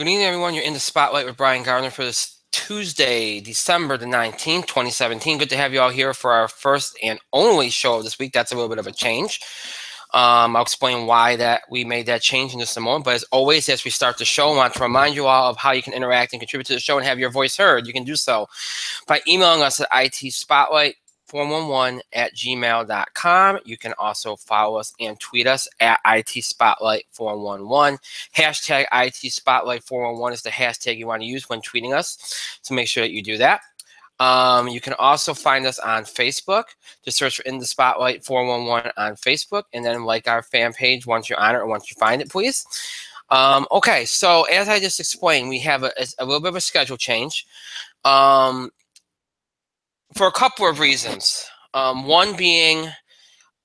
Good evening, everyone. You're in the spotlight with Brian Gardner for this Tuesday, December the 19th, 2017. Good to have you all here for our first and only show of this week. That's a little bit of a change. I'll explain why that we made that change in just a moment. But as always, as we start the show, I want to remind you all of how you can interact and contribute to the show and have your voice heard. You can do so by emailing us at itspotlight411@gmail.com. You can also follow us and tweet us at itspotlight411. Hashtag itspotlight411 is the hashtag you want to use when tweeting us, so make sure that you do that. You can also find us on Facebook. Just search for In the Spotlight 411 on Facebook, and then like our fan page once you're on it or once you find it, please. Okay, so as I just explained, we have a little bit of a schedule change for a couple of reasons. One being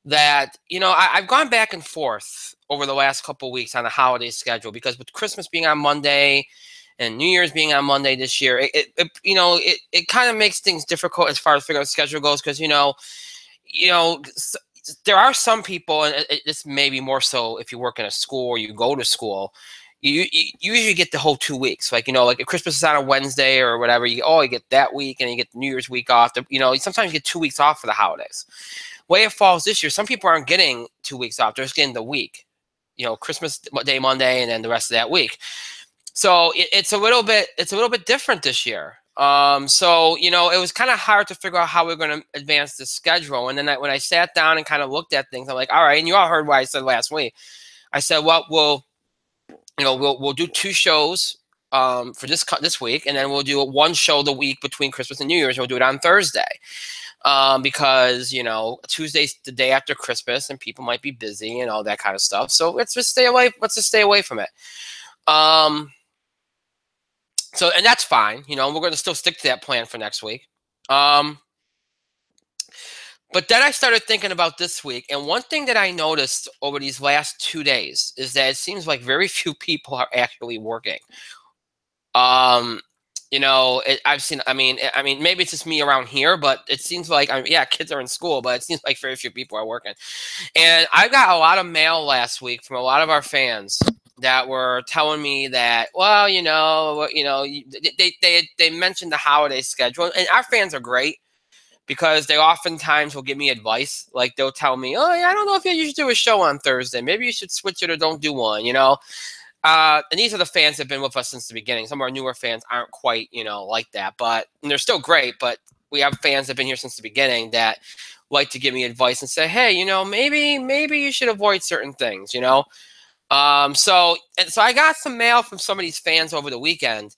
that, I've gone back and forth over the last couple of weeks on the holiday schedule, because with Christmas being on Monday and New Year's being on Monday this year, it kind of makes things difficult as far as figuring out the schedule goes, because there are some people, and this may be more so if you work in a school or you go to school, you usually get the whole 2 weeks. Like if Christmas is on a Wednesday or whatever, you get that week, and you get the New Year's week off. Sometimes you get 2 weeks off for the holidays. Way it falls this year, some people aren't getting 2 weeks off; they're just getting the week. Christmas Day Monday, and then the rest of that week. So it's a little bit different this year. So it was kind of hard to figure out how we're going to advance the schedule. And then when I sat down and kind of looked at things, I'm like, all right. And you all heard what I said last week. I said, well, we'll do 2 shows for this week, and then we'll do 1 show the week between Christmas and New Year's. We'll do it on Thursday. Because Tuesday's the day after Christmas, and people might be busy and all that kind of stuff. So let's just stay away from it. So, and that's fine. We're going to still stick to that plan for next week. But then I started thinking about this week, and one thing that I noticed over these last 2 days is that it seems like very few people are actually working. I've seen, maybe it's just me around here, but it seems like, kids are in school, but it seems like very few people are working. And I got a lot of mail last week from a lot of our fans that were telling me that, well, they mentioned the holiday schedule, and our fans are great because they oftentimes will give me advice. Like they'll tell me, oh, yeah, I don't know if you should do a show on Thursday. Maybe you should switch it or don't do one, And these are the fans that have been with us since the beginning. Some of our newer fans aren't quite, like that, and they're still great. But we have fans that have been here since the beginning that like to give me advice and say, hey, maybe you should avoid certain things, So I got some mail from some of these fans over the weekend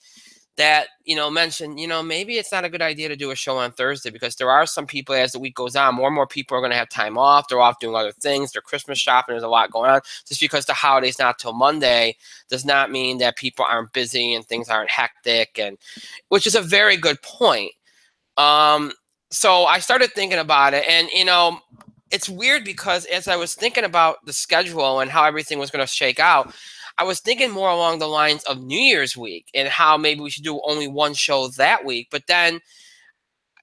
that, mentioned, maybe it's not a good idea to do a show on Thursday, because there are some people, as the week goes on, more and more people are going to have time off. They're off doing other things. They're Christmas shopping. There's a lot going on. Just because the holiday's not till Monday does not mean that people aren't busy and things aren't hectic, and which is a very good point. So I started thinking about it, and, it's weird because as I was thinking about the schedule and how everything was going to shake out, I was thinking more along the lines of New Year's week and how maybe we should do only 1 show that week. But then,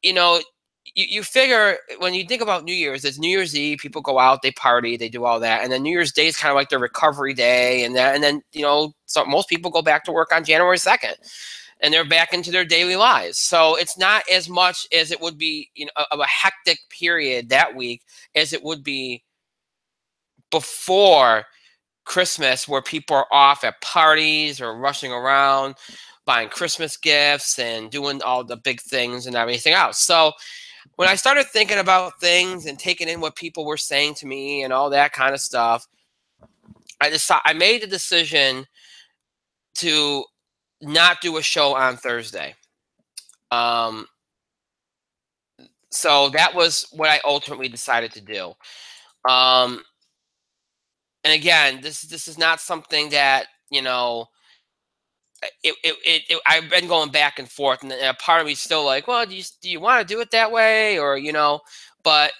you figure when you think about New Year's, it's New Year's Eve, people go out, they party, they do all that. And then New Year's Day is kind of like their recovery day. And then, so most people go back to work on January 2nd. And they're back into their daily lives. So it's not as much as it would be, of a hectic period that week as it would be before Christmas, where people are off at parties or rushing around, buying Christmas gifts and doing all the big things and everything else. So when I started thinking about things and taking in what people were saying to me and all that kind of stuff, I made the decision to not do a show on Thursday. So that was what I ultimately decided to do. And again, this is not something that, I've been going back and forth, and a part of me is still like, well, do you want to do it that way, or but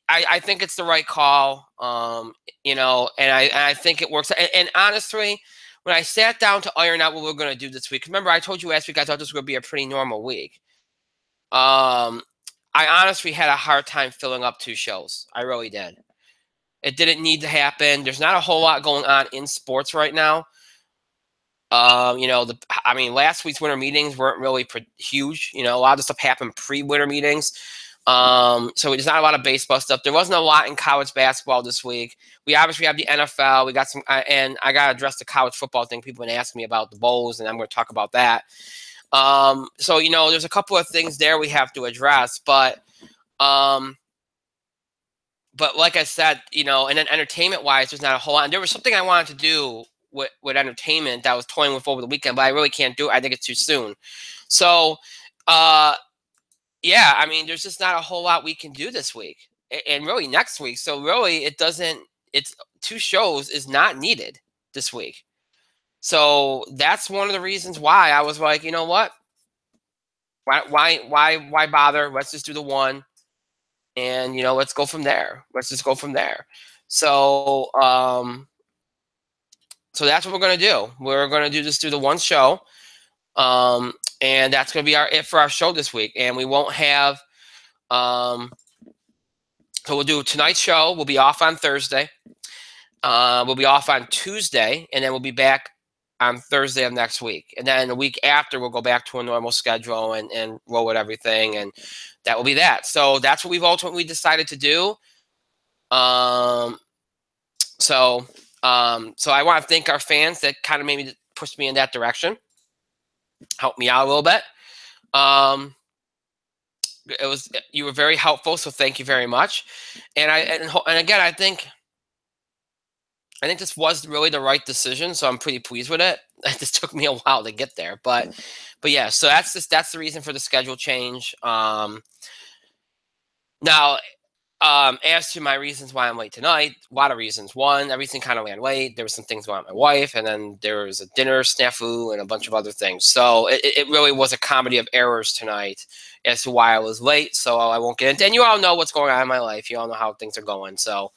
I think it's the right call, and I think it works. And honestly, when I sat down to iron out what we're going to do this week, remember I told you last week I thought this was going to be a pretty normal week. I honestly had a hard time filling up 2 shows. I really did. It didn't need to happen. There's not a whole lot going on in sports right now. I mean, last week's winter meetings weren't really huge. A lot of the stuff happened pre-winter meetings. So there's not a lot of baseball stuff. There wasn't a lot in college basketball this week. We obviously have the NFL. We got some, and I got to address the college football thing. People have been asking me about the bowls, and I'm going to talk about that. So there's a couple of things there we have to address, but like I said, and then entertainment-wise, there's not a whole lot. And there was something I wanted to do with entertainment that I was toying with over the weekend, but I really can't do it. I think it's too soon. So, yeah, I mean, there's just not a whole lot we can do this week and really next week. So really, it's 2 shows is not needed this week. So that's one of the reasons why I was like, you know what? Why bother? Let's just do the one. And let's go from there. Let's just go from there. So so that's what we're gonna do. We're gonna just do the one show, and that's gonna be it for our show this week. And we won't have so we'll do tonight's show. We'll be off on Thursday. We'll be off on Tuesday, and then we'll be back on Thursday of next week. And then the week after, we'll go back to a normal schedule and roll with everything, and that will be that. So that's what we've ultimately decided to do. So I want to thank our fans that kind of maybe pushed me in that direction, helped me out a little bit. You were very helpful, so thank you very much. And again, I think this was really the right decision, so I'm pretty pleased with it. It just took me a while to get there, but yeah. So that's the reason for the schedule change. Now, as to my reasons why I'm late tonight, a lot of reasons. One, everything kind of ran late. There were some things going on with my wife, and then there was a dinner snafu and a bunch of other things. So it really was a comedy of errors tonight as to why I was late. So I won't get into. And you all know what's going on in my life. You all know how things are going. So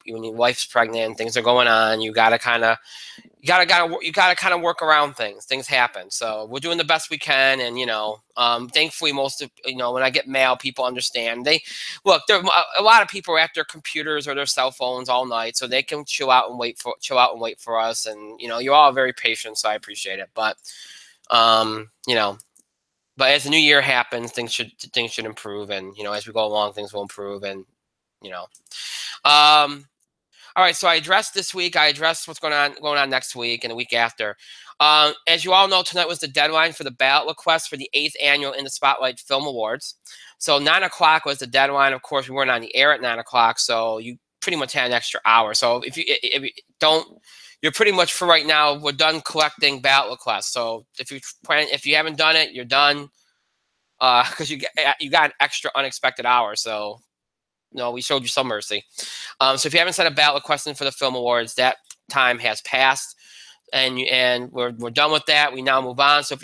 when your wife's pregnant, things are going on. You gotta kind of work around things. Things happen. So we're doing the best we can, and thankfully, most of when I get mail, people understand. There a lot of people are at their computers or their cell phones all night, so they can chill out and wait for us. And you're all very patient, so I appreciate it. But but as the new year happens, things should improve, and as we go along, things will improve, and all right, so I addressed this week. I addressed what's going on next week and the week after. As you all know, tonight was the deadline for the ballot request for the 8th annual In the Spotlight Film Awards. So 9 o'clock was the deadline. Of course, we weren't on the air at 9 o'clock, so you pretty much had an extra hour. So if you don't, you're pretty much, for right now, we're done collecting ballot requests. So if you haven't done it, you're done, because you got an extra unexpected hour. So no, we showed you some mercy. So if you haven't sent a ballot request in for the film awards, that time has passed, and we're done with that. We now move on. So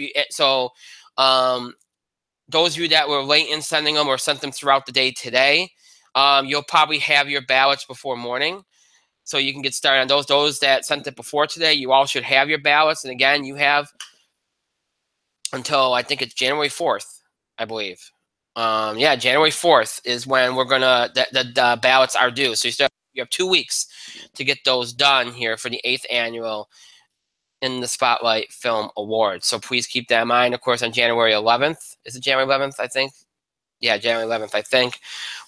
those of you that were late in sending them or sent them throughout the day today, you'll probably have your ballots before morning, so you can get started on those. Those that sent it before today, you all should have your ballots. And again, you have until I think it's January 4th, I believe. Yeah, January 4th is when we're gonna the ballots are due. So you have 2 weeks to get those done here for the 8th annual In the Spotlight Film Awards. So please keep that in mind. Of course, on January 11th, is it January 11th? I think. Yeah, January 11th. I think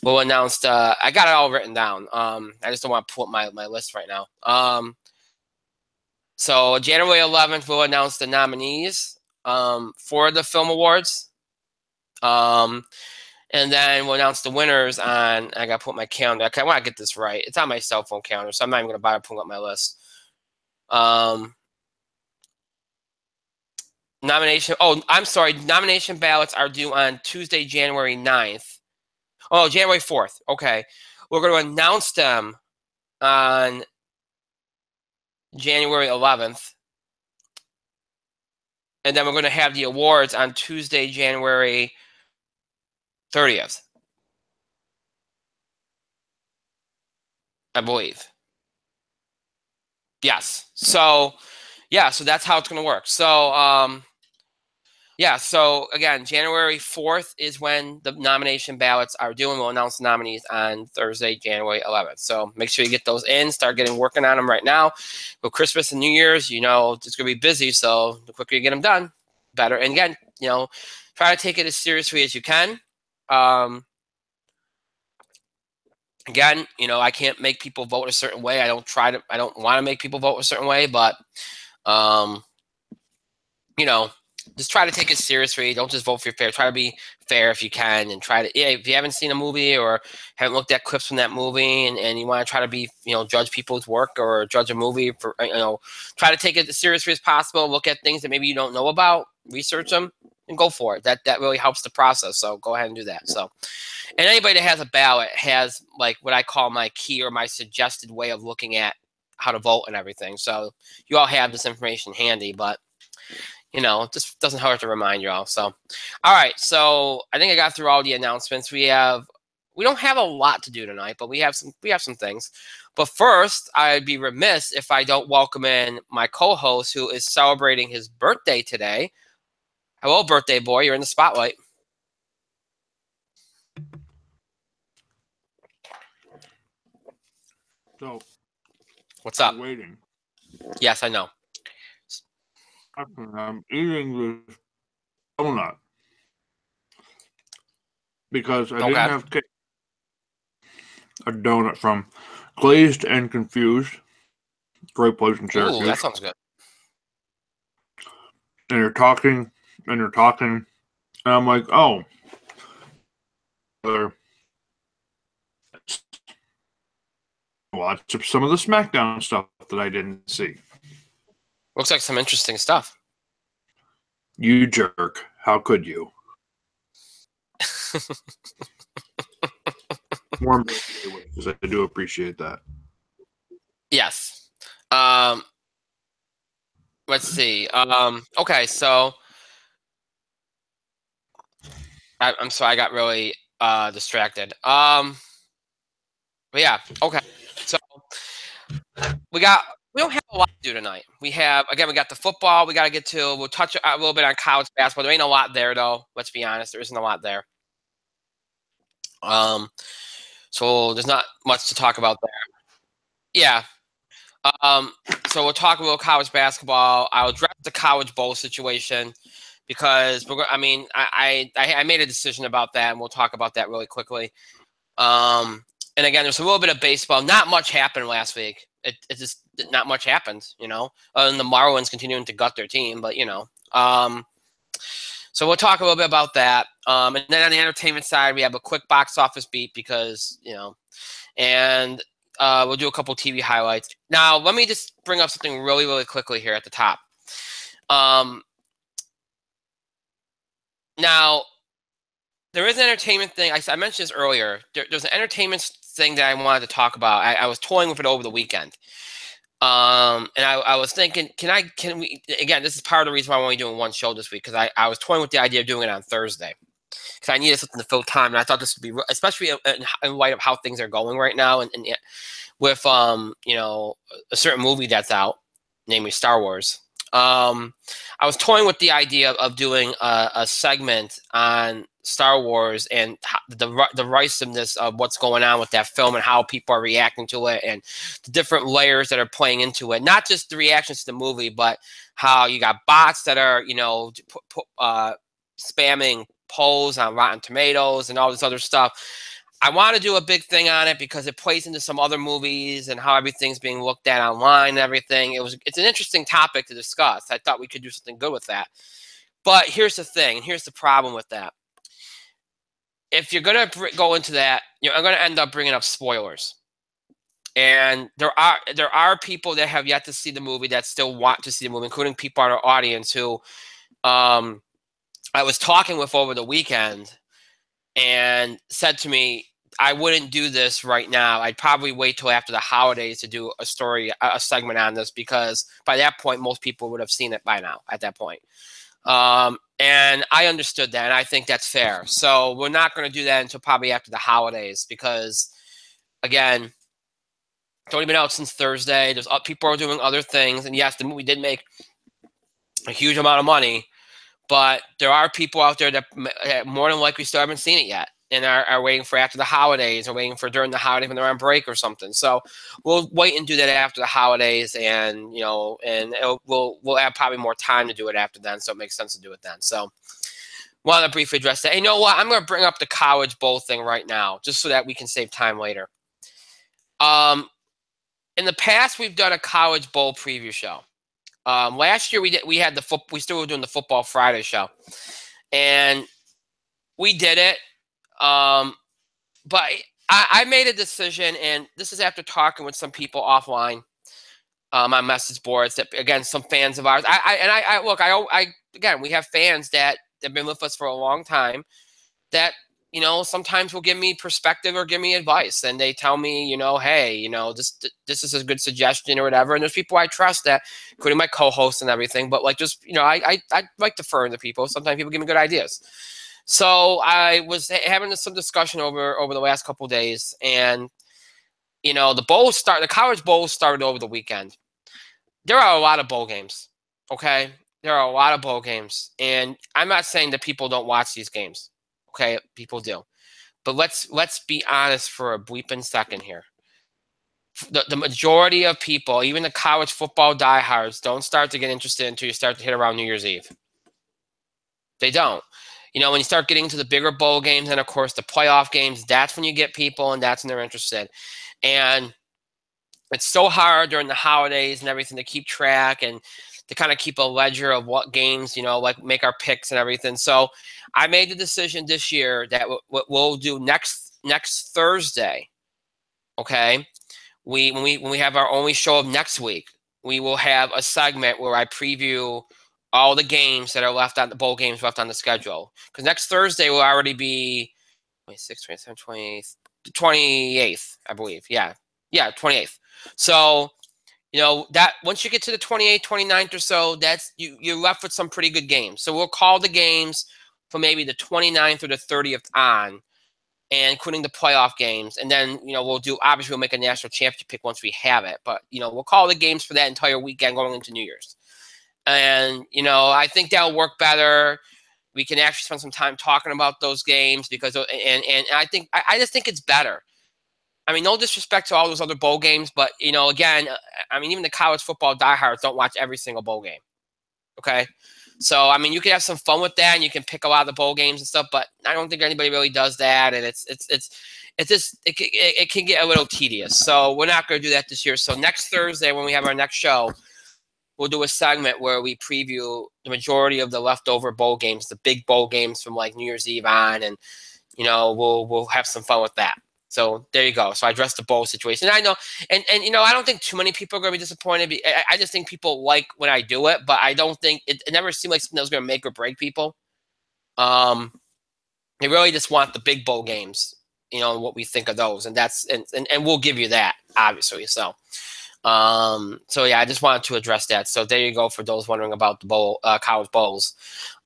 we'll announce. I got it all written down. I just don't want to pull up my list right now. So January 11th, we'll announce the nominees for the film awards. And then we'll announce the winners on, I got to put my calendar. I want to get this right. It's on my cell phone calendar, so I'm not even going to bother pulling up my list. Nomination ballots are due on Tuesday, January 9th. Oh, January 4th. Okay. We're going to announce them on January 11th. And then we're going to have the awards on Tuesday, January 30th. I believe. Yes. So, yeah, so that's how it's going to work. So, Yeah, so again, January 4th is when the nomination ballots are due, and we'll announce the nominees on Thursday, January 11th. So make sure you get those in, start working on them right now. With Christmas and New Year's, it's going to be busy, so the quicker you get them done, better. And again, try to take it as seriously as you can. Again, I can't make people vote a certain way. I don't want to make people vote a certain way, but, you know, just try to take it seriously. Don't just vote for your fair. Try to be fair if you can, and if you haven't seen a movie or haven't looked at clips from that movie, and you want to try to be, judge people's work or judge a movie for, try to take it as seriously as possible. Look at things that maybe you don't know about, research them, and go for it. That really helps the process. So go ahead and do that. So, and anybody that has a ballot has like what I call my key or my suggested way of looking at how to vote and everything. So you all have this information handy, but it just doesn't hurt to remind you all. So, all right. So I think I got through all the announcements. We don't have a lot to do tonight, but we have some things. But first, I'd be remiss if I don't welcome in my co-host who is celebrating his birthday today. Hello, birthday boy. You're in the spotlight. So, what's up? I'm waiting. Yes, I know. I'm eating this donut because I didn't have cake. A donut from Glazed and Confused. Great place in Syracuse. Ooh, that sounds good. And you're talking, and I'm like, oh. Watch some of the SmackDown stuff that I didn't see. Looks like some interesting stuff. You jerk. How could you? More because I do appreciate that. Yes. Let's see. Okay, so I'm sorry, I got really distracted. But yeah, okay. So we don't have a lot to do tonight. We got the football we got to get to. We'll touch a little bit on college basketball. There ain't a lot there, though. Let's be honest. There isn't a lot there. So there's not much to talk about there. Yeah. So we'll talk a little college basketball. I'll address the College Bowl situation because I made a decision about that, and we'll talk about that really quickly. And again, there's a little bit of baseball. Not much happened last week. It just not much happened, other than the Marlins continuing to gut their team. But so we'll talk a little bit about that. And then on the entertainment side, we have a quick box office beat because and we'll do a couple TV highlights. Now, let me just bring up something really, really quickly here at the top. Now, there is an entertainment thing. I mentioned this earlier. There's an entertainment thing that I wanted to talk about. I was toying with it over the weekend. And I was thinking, can we, again, this is part of the reason why I'm only doing one show this week, because I was toying with the idea of doing it on Thursday. Because I needed something to fill time, and I thought this would be, especially in light of how things are going right now, and with a certain movie that's out, namely Star Wars. I was toying with the idea of doing a segment on Star Wars and the ricesomeness of what's going on with that film and how people are reacting to it and the different layers that are playing into it. Not just the reactions to the movie, but how you got bots that are, spamming polls on Rotten Tomatoes and all this other stuff. I want to do a big thing on it because it plays into some other movies and how everything's being looked at online and everything. It's an interesting topic to discuss. I thought we could do something good with that. But here's the thing, and here's the problem with that. If you're going to go into that, you're going to end up bringing up spoilers. And there are people that have yet to see the movie that still want to see the movie, including people in our audience who I was talking with over the weekend and said to me, I wouldn't do this right now. I'd probably wait till after the holidays to do a segment on this, because by that point, most people would have seen it by now at that point. And I understood that, and I think that's fair. So we're not going to do that until probably after the holidays, because, again, it's only been out since Thursday. People are doing other things, and yes, the movie did make a huge amount of money, But there are people out there that more than likely still haven't seen it yet and are waiting for after the holidays or waiting for during the holidays when they're on break or something. So we'll wait and do that after the holidays, and we'll have probably more time to do it after then. So it makes sense to do it then. So want to briefly address that. Hey, you know what? I'm going to bring up the College Bowl thing right now, just so that we can save time later. In the past, we've done a College Bowl preview show. Last year we had we still were doing the Football Friday show, and we did it. But I made a decision, and this is after talking with some people offline on message boards. That again, some fans of ours. Again, we have fans that have been with us for a long time. That sometimes will give me perspective or give me advice, and they tell me, hey, this is a good suggestion or whatever. And there's people I trust that, including my co-hosts and everything. But like, just I like deferring to people. Sometimes people give me good ideas. So I was having some discussion over the last couple of days, and the College Bowl started over the weekend. There are a lot of bowl games. Okay, there are a lot of bowl games, and I'm not saying that people don't watch these games. Okay, people do. But let's be honest for a bleeping second here. The majority of people, even the college football diehards, don't start to get interested until you start to hit around New Year's Eve. They don't. When you start getting to the bigger bowl games and, of course, the playoff games, that's when you get people, and that's when they're interested. And it's so hard during the holidays and everything to keep track and to kind of keep a ledger of what games, like make our picks and everything. So I made the decision this year that what we'll do next Thursday, okay, when we have our only show of next week, we will have a segment where I preview all the games that are left on the bowl games left on the schedule. Because next Thursday will already be 26th, 27th, 28th, 28th, I believe. Yeah, 28th. So that once you get to the 28th, 29th or so, that's you're left with some pretty good games. So we'll call the games from maybe the 29th or the 30th on, and including the playoff games. And then, obviously we'll make a national championship pick once we have it. But, we'll call the games for that entire weekend going into New Year's. And, I think that'll work better. We can actually spend some time talking about those games because, and I just think it's better. I mean, no disrespect to all those other bowl games, but, again, even the college football diehards don't watch every single bowl game. Okay? So, you can have some fun with that, and you can pick a lot of the bowl games and stuff, but I don't think anybody really does that, and it can get a little tedious. So we're not going to do that this year. So next Thursday, when we have our next show, we'll do a segment where we preview the majority of the leftover bowl games, the big bowl games from like New Year's Eve on, and we'll have some fun with that. So there you go. So I addressed the bowl situation. And I know, and I don't think too many people are going to be disappointed. I just think people like when I do it, but I don't think it never seemed like something that was going to make or break people. They really just want the big bowl games, and what we think of those, and that's and we'll give you that obviously. So yeah, I just wanted to address that. So there you go for those wondering about the college bowls,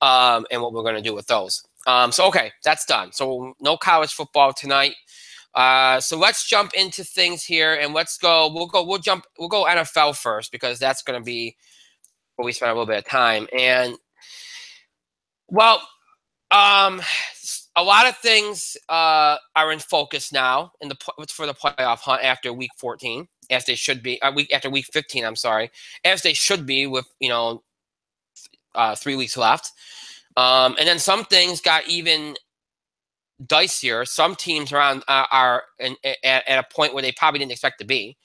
and what we're going to do with those. So okay, that's done. So no college football tonight. So let's jump into things here, and let's go. We'll go NFL first because that's going to be where we spend a little bit of time. And well, a lot of things are in focus now for the playoff hunt after week 14, as they should be. After week 15, I'm sorry, as they should be with 3 weeks left. And then some things got even dicier. Some teams are at a point where they probably didn't expect to be.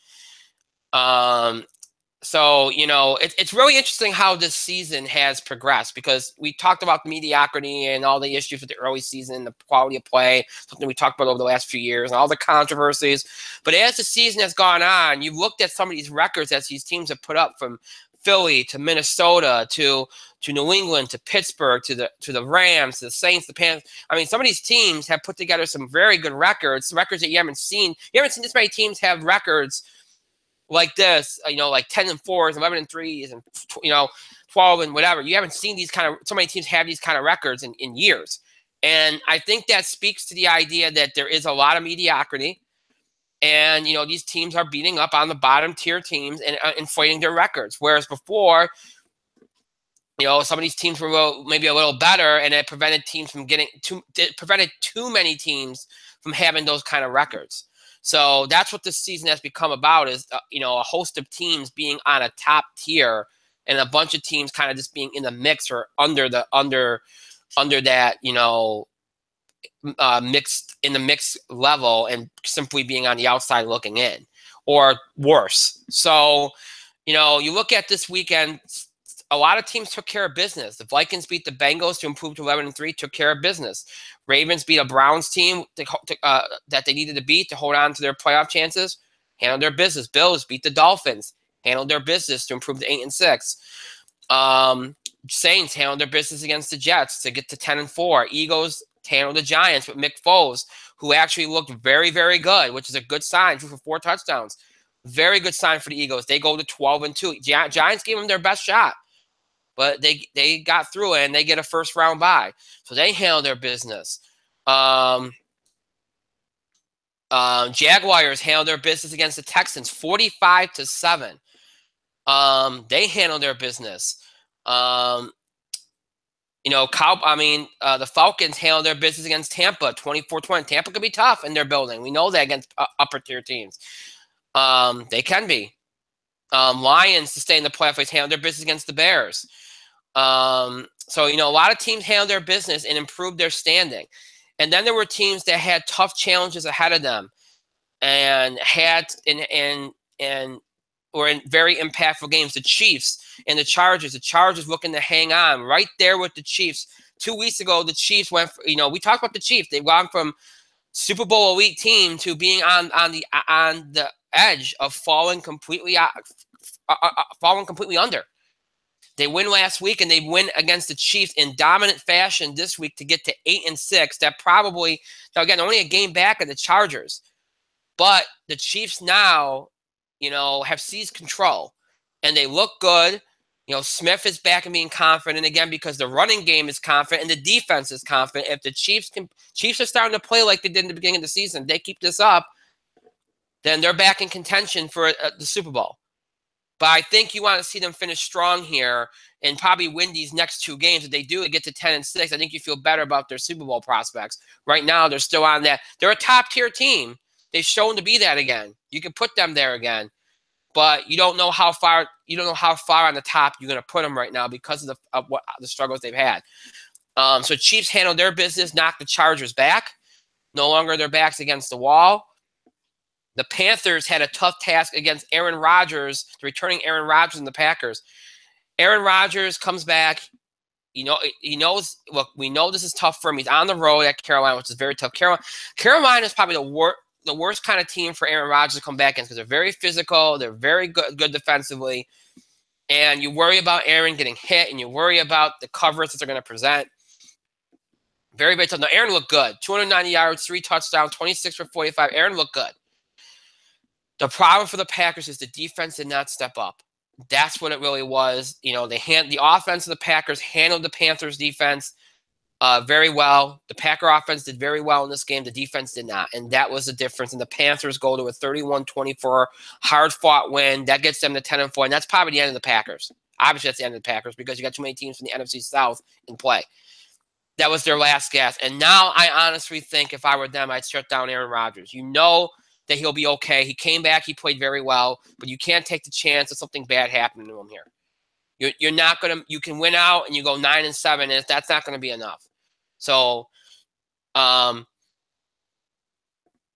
So it's really interesting how this season has progressed, because we talked about the mediocrity and all the issues with the early season, the quality of play, something we talked about over the last few years, and all the controversies. But as the season has gone on, you've looked at some of these records that these teams have put up, from Philly to Minnesota to New England to Pittsburgh to the Rams to the Saints, the Panthers. I mean, some of these teams have put together some very good records that you haven't seen. You haven't seen this many teams have records like this, like 10-4s, 11-3s, and 12 and whatever. You haven't seen so many teams have these kind of records in years. And I think that speaks to the idea that there is a lot of mediocrity. And, these teams are beating up on the bottom tier teams and inflating their records. Whereas before, some of these teams were maybe a little better, and it prevented teams from prevented too many teams from having those kind of records. So that's what this season has become about, is a host of teams being on a top tier, and a bunch of teams kind of just being in the mix or under that mixed in the mixed level, and simply being on the outside looking in, or worse. So you look at this weekend. A lot of teams took care of business. The Vikings beat the Bengals to improve to 11-3, took care of business. Ravens beat a Browns team that they needed to beat to hold on to their playoff chances, handled their business. Bills beat the Dolphins, handled their business to improve to 8-6. Saints handled their business against the Jets to get to 10-4. Eagles handled the Giants with Mick Foles, who actually looked very, very good, which is a good sign. Threw for 4 touchdowns. Very good sign for the Eagles. They go to 12-2. Giants gave them their best shot, but they got through it, and they get a first-round bye. So they handled their business. Jaguars handled their business against the Texans, 45-7. They handled their business. The Falcons handled their business against Tampa, 24-20. Tampa could be tough in their building. We know that against upper-tier teams. They can be. Lions to stay in the playoff race handled their business against the Bears. So a lot of teams handled their business and improved their standing. And then there were teams that had tough challenges ahead of them and were in very impactful games. The Chiefs and the Chargers. The Chargers looking to hang on right there with the Chiefs. 2 weeks ago, the Chiefs went we talked about the Chiefs. They've gone from Super Bowl elite team to being on the edge of falling completely under. They win last week, and they win against the Chiefs in dominant fashion this week to get to 8-6. That probably, now again, only a game back of the Chargers, but the Chiefs now, have seized control, and they look good. Smith is back and being confident again because the running game is confident and the defense is confident. If the Chiefs are starting to play like they did in the beginning of the season, they keep this up, then they're back in contention for the Super Bowl. But I think you want to see them finish strong here and probably win these next 2 games. If they do, get to 10-6, I think you feel better about their Super Bowl prospects. Right now, they're still on that. They're a top-tier team. They've shown to be that again. You can put them there again, but you don't know how far. You don't know how far on the top you're going to put them right now because of the struggles they've had. So Chiefs handled their business, knocked the Chargers back. No longer their backs against the wall. The Panthers had a tough task against Aaron Rodgers, the returning Aaron Rodgers and the Packers. Aaron Rodgers comes back. He knows, look, we know this is tough for him. He's on the road at Carolina, which is very tough. Carolina is probably the worst kind of team for Aaron Rodgers to come back in because they're very physical. They're very good defensively. And you worry about Aaron getting hit, and you worry about the coverage that they're going to present. Very, very tough. Now, Aaron looked good. 290 yards, 3 touchdowns, 26 for 45. Aaron looked good. The problem for the Packers is the defense did not step up. That's what it really was. The offense of the Packers handled the Panthers defense very well. The Packer offense did very well in this game. The defense did not, and that was the difference. And the Panthers go to a 31-24 hard-fought win. That gets them to 10-4, and that's probably the end of the Packers. Obviously, that's the end of the Packers because you got too many teams from the NFC South in play. That was their last gasp. And now I honestly think if I were them, I'd shut down Aaron Rodgers. That he'll be okay. He came back. He played very well, but you can't take the chance of something bad happening to him here. You're not going to – you can win out and you go 9-7, and that's not going to be enough. So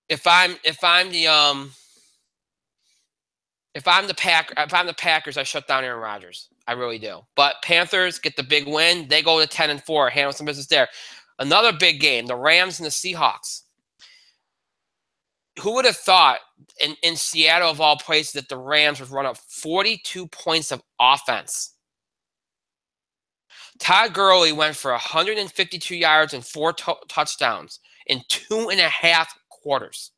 if I'm the Packers, I shut down Aaron Rodgers. I really do. But Panthers get the big win. They go to 10-4, handle some business there. Another big game, the Rams and the Seahawks. Who would have thought in Seattle, of all places, that the Rams would run up 42 points of offense? Todd Gurley went for 152 yards and 4 touchdowns in 2.5 quarters.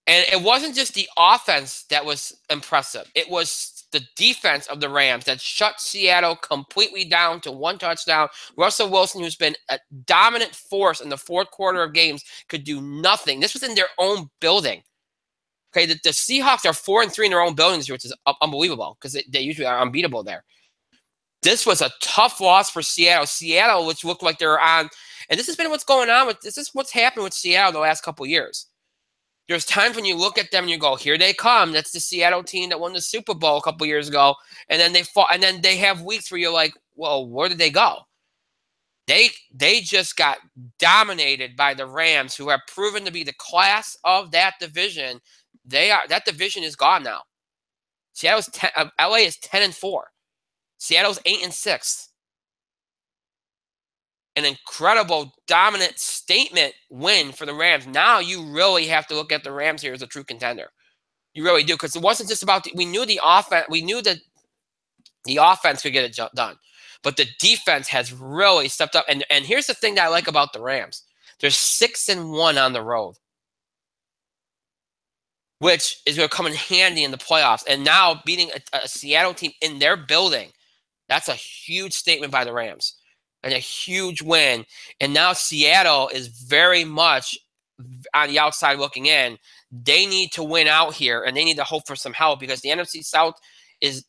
And it wasn't just the offense that was impressive. It was the defense of the Rams that shut Seattle completely down to 1 touchdown. Russell Wilson, who's been a dominant force in the fourth quarter of games, could do nothing. This was in their own building. Okay, the Seahawks are 4-3 in their own buildings, which is unbelievable because they usually are unbeatable there. This was a tough loss for Seattle. Seattle, which looked like they were on, and this has been what's going on with this is what's happened with Seattle the last couple of years. There's times when you look at them and you go, here they come. That's the Seattle team that won the Super Bowl a couple years ago. And then they fall, and then they have weeks where you're like, well, where did they go? They just got dominated by the Rams, who have proven to be the class of that division. That division is gone now. LA is 10-4. Seattle's 8-6. An incredible, dominant statement win for the Rams. Now you really have to look at the Rams here as a true contender. You really do, because it wasn't just about we knew the offense. We knew that the offense could get it done, but the defense has really stepped up. And here's the thing that I like about the Rams: they're 6-1 on the road, which is going to come in handy in the playoffs. And now beating a Seattle team in their building, that's a huge statement by the Rams. And a huge win. And now Seattle is very much on the outside looking in. They need to win out here, and they need to hope for some help, because the NFC South is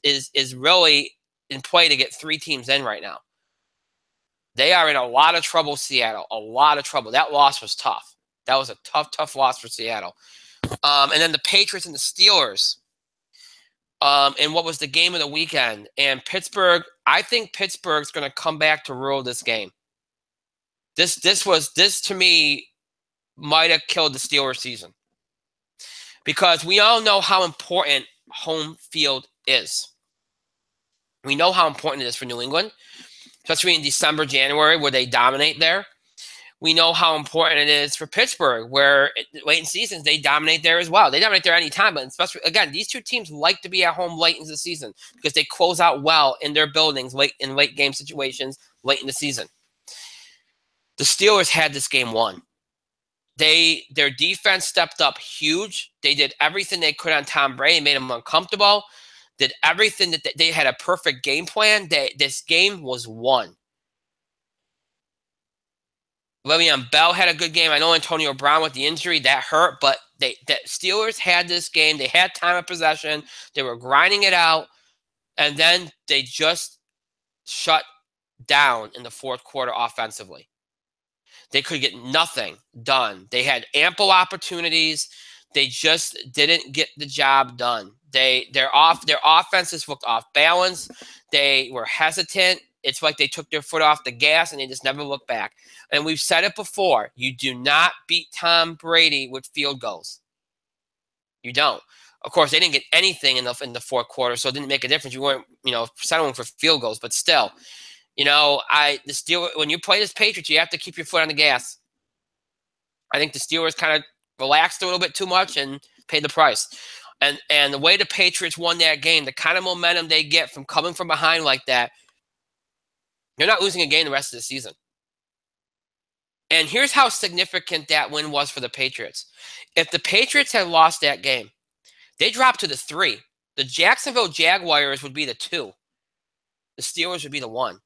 really in play to get 3 teams in right now. They are in a lot of trouble, Seattle. A lot of trouble. That loss was tough. That was a tough loss for Seattle. And then the Patriots and the Steelers. And what was the game of the weekend? And Pittsburgh, I think Pittsburgh's going to come back to rule this game. This to me might have killed the Steelers season, because we all know how important home field is. We know how important it is for New England, especially in December, January, where they dominate there. We know how important it is for Pittsburgh, where late in seasons they dominate there as well. They dominate there anytime, but especially, again, these two teams like to be at home late in the season because they close out well in their buildings late game situations late in the season. The Steelers had this game won. Their defense stepped up huge. They did everything they could on Tom Brady, made him uncomfortable. Did everything that they had a perfect game plan. This game was won. Le'Veon Bell had a good game. I know Antonio Brown with the injury, that hurt, but the Steelers had this game. They had time of possession. They were grinding it out, and then they just shut down in the fourth quarter offensively. They could get nothing done. They had ample opportunities. They just didn't get the job done. Their offenses looked off balance. They were hesitant. It's like they took their foot off the gas and they just never looked back. And we've said it before. You do not beat Tom Brady with field goals. You don't. Of course, they didn't get anything in the fourth quarter, so it didn't make a difference. You weren't, settling for field goals, but still, when you play this Patriots, you have to keep your foot on the gas. I think the Steelers kind of relaxed a little bit too much and paid the price. And the way the Patriots won that game, the kind of momentum they get from coming from behind like that, you're not losing a game the rest of the season. And here's how significant that win was for the Patriots. If the Patriots had lost that game, they dropped to the 3. The Jacksonville Jaguars would be the 2. The Steelers would be the 1.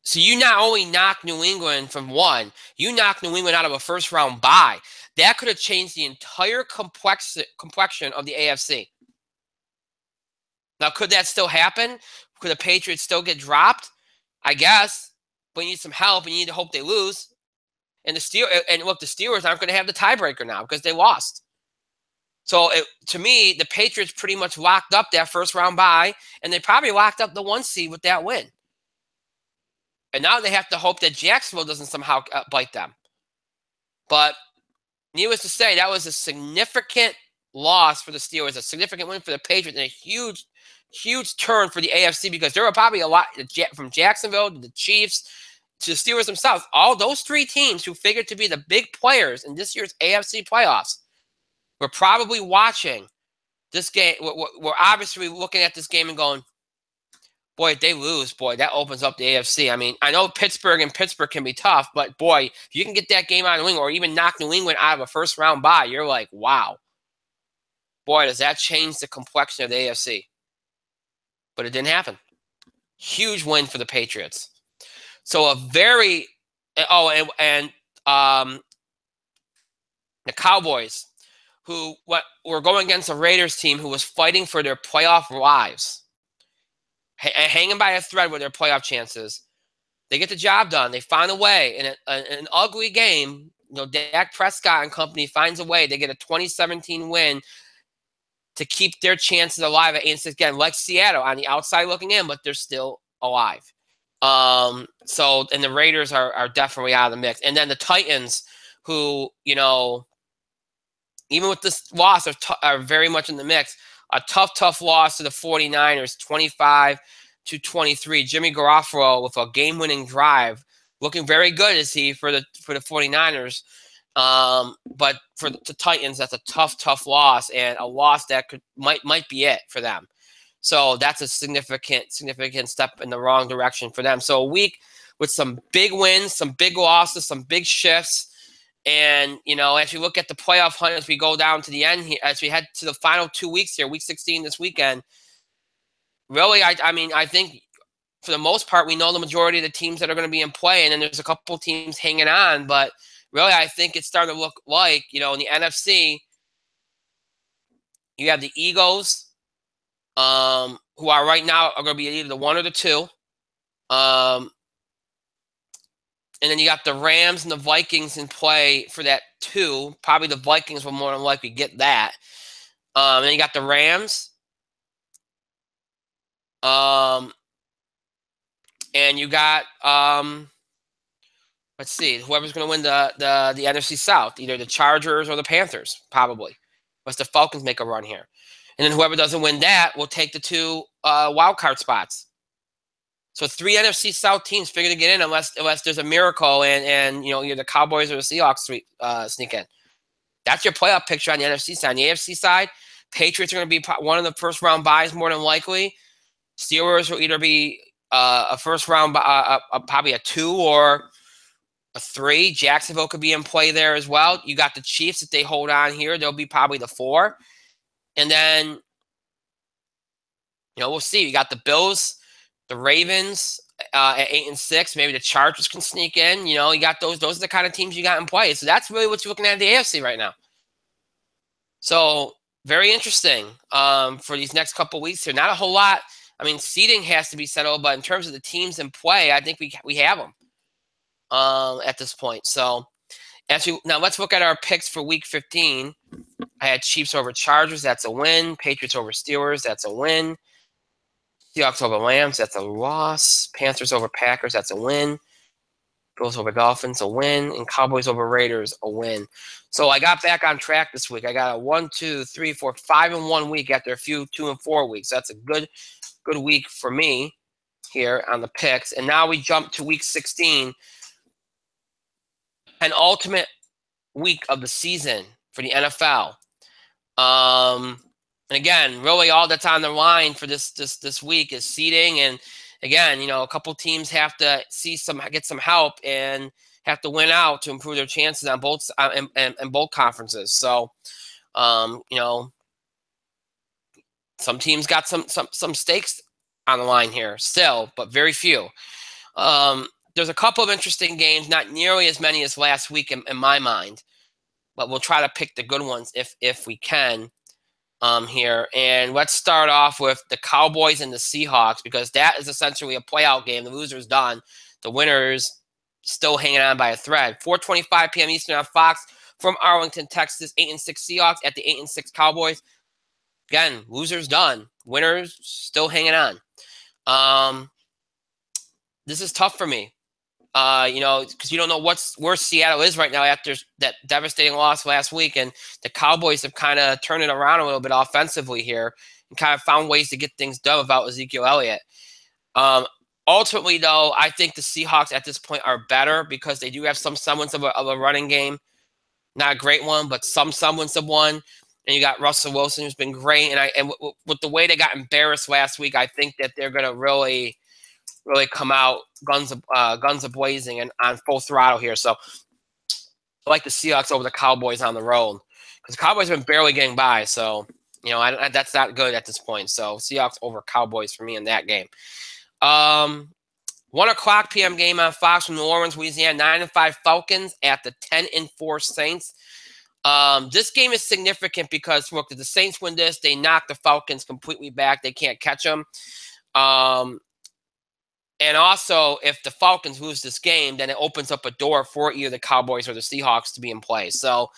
So you not only knock New England from 1, you knock New England out of a first-round bye. That could have changed the entire complexion of the AFC. Now, could that still happen? Could the Patriots still get dropped? I guess. But you need some help, and you need to hope they lose. And the Steelers aren't going to have the tiebreaker now because they lost. So, to me, the Patriots pretty much locked up that first-round bye, and they probably locked up the 1 seed with that win. And now they have to hope that Jacksonville doesn't somehow bite them. But needless to say, that was a significant loss for the Steelers, a significant win for the Patriots, and a huge turn for the AFC, because there were probably a lot from Jacksonville to the Chiefs to the Steelers themselves. All those 3 teams who figured to be the big players in this year's AFC playoffs were probably watching this game. We're obviously looking at this game and going, boy, if they lose, that opens up the AFC. I mean, I know Pittsburgh can be tough, but boy, if you can get that game out of New England or even knock New England out of a first-round bye, you're like, wow. Boy, does that change the complexion of the AFC. But it didn't happen. Huge win for the Patriots. So the Cowboys, who were going against a Raiders team who was fighting for their playoff lives. hanging by a thread with their playoff chances. They get the job done. They find a way in an ugly game. Dak Prescott and company finds a way. They get a 2017 win to keep their chances alive at 8-6 again, like Seattle on the outside looking in, but they're still alive. And the Raiders are definitely out of the mix. And then the Titans, who, even with this loss, are very much in the mix. A tough loss to the 49ers, 25-23. Jimmy Garoppolo with a game-winning drive, looking very good is he for the 49ers. But for the Titans, that's a tough loss, and a loss that might be it for them. So that's a significant step in the wrong direction for them. So a week with some big wins, some big losses, some big shifts. And, as we look at the playoff hunt, as we go down to the end here, as we head to the final 2 weeks here, week 16 this weekend, really, I think for the most part, we know the majority of the teams that are going to be in play, and then there's a couple teams hanging on. But really, I think it's starting to look like, in the NFC, you have the Eagles, who are right now are going to be either the 1 or the 2. And then you got the Rams and the Vikings in play for that 2. Probably the Vikings will more than likely get that. And then you got the Rams. And you got, let's see, whoever's going to win the NFC South, either the Chargers or the Panthers, probably. Unless the Falcons make a run here. And then whoever doesn't win that will take the 2 wild card spots. So 3 NFC South teams figure to get in unless there's a miracle and either the Cowboys or the Seahawks sneak in. That's your playoff picture on the NFC side. On the AFC side, Patriots are going to be one of the first round buys more than likely. Steelers will either be a first round, probably a 2 or a 3. Jacksonville could be in play there as well. You got the Chiefs if they hold on here. They'll be probably the 4. And then, we'll see. You got the Bills, the Ravens at 8-6. Maybe the Chargers can sneak in. You got those. Those are the kind of teams you got in play. So that's really what you're looking at the AFC right now. So very interesting for these next couple weeks here. Not a whole lot. Seeding has to be settled, but in terms of the teams in play, I think we have them at this point. So now let's look at our picks for Week 15. I had Chiefs over Chargers. That's a win. Patriots over Steelers. That's a win. Seahawks over Rams, that's a loss. Panthers over Packers, that's a win. Bills over Dolphins, a win. And Cowboys over Raiders, a win. So I got back on track this week. I got a 1, 2, 3, 4, 5-1 week after a few 2 and 4 weeks. That's a good week for me here on the picks. And now we jump to Week 16, an ultimate week of the season for the NFL. And again, really all that's on the line for this week is seeding. And again, a couple teams have to get some help and have to win out to improve their chances on both in both conferences. So, some teams got some stakes on the line here still, but very few. There's a couple of interesting games, not nearly as many as last week in my mind, but we'll try to pick the good ones if we can. Here, and let's start off with the Cowboys and the Seahawks, because that is essentially a playout game. The loser's done. The winner's still hanging on by a thread. 4:25 p.m. Eastern on Fox from Arlington, Texas. 8-6 Seahawks at the 8-6 Cowboys. Again, loser's done. Winners still hanging on. This is tough for me. Because you don't know where Seattle is right now after that devastating loss last week. And the Cowboys have kind of turned it around a little bit offensively here and kind of found ways to get things done without Ezekiel Elliott. Ultimately, though, I think the Seahawks at this point are better because they do have some semblance of a running game. Not a great one, but some semblance of one. And you got Russell Wilson, who's been great. And with the way they got embarrassed last week, I think that they're going to really come out guns a-blazing and on full throttle here. So I like the Seahawks over the Cowboys on the road because the Cowboys have been barely getting by. So, that's not good at this point. So Seahawks over Cowboys for me in that game. 1:00 p.m. game on Fox from New Orleans, Louisiana. 9-5 Falcons at the 10-4 Saints. This game is significant because, look, if the Saints win this, they knock the Falcons completely back. They can't catch them. And also, if the Falcons lose this game, then it opens up a door for either the Cowboys or the Seahawks to be in play. So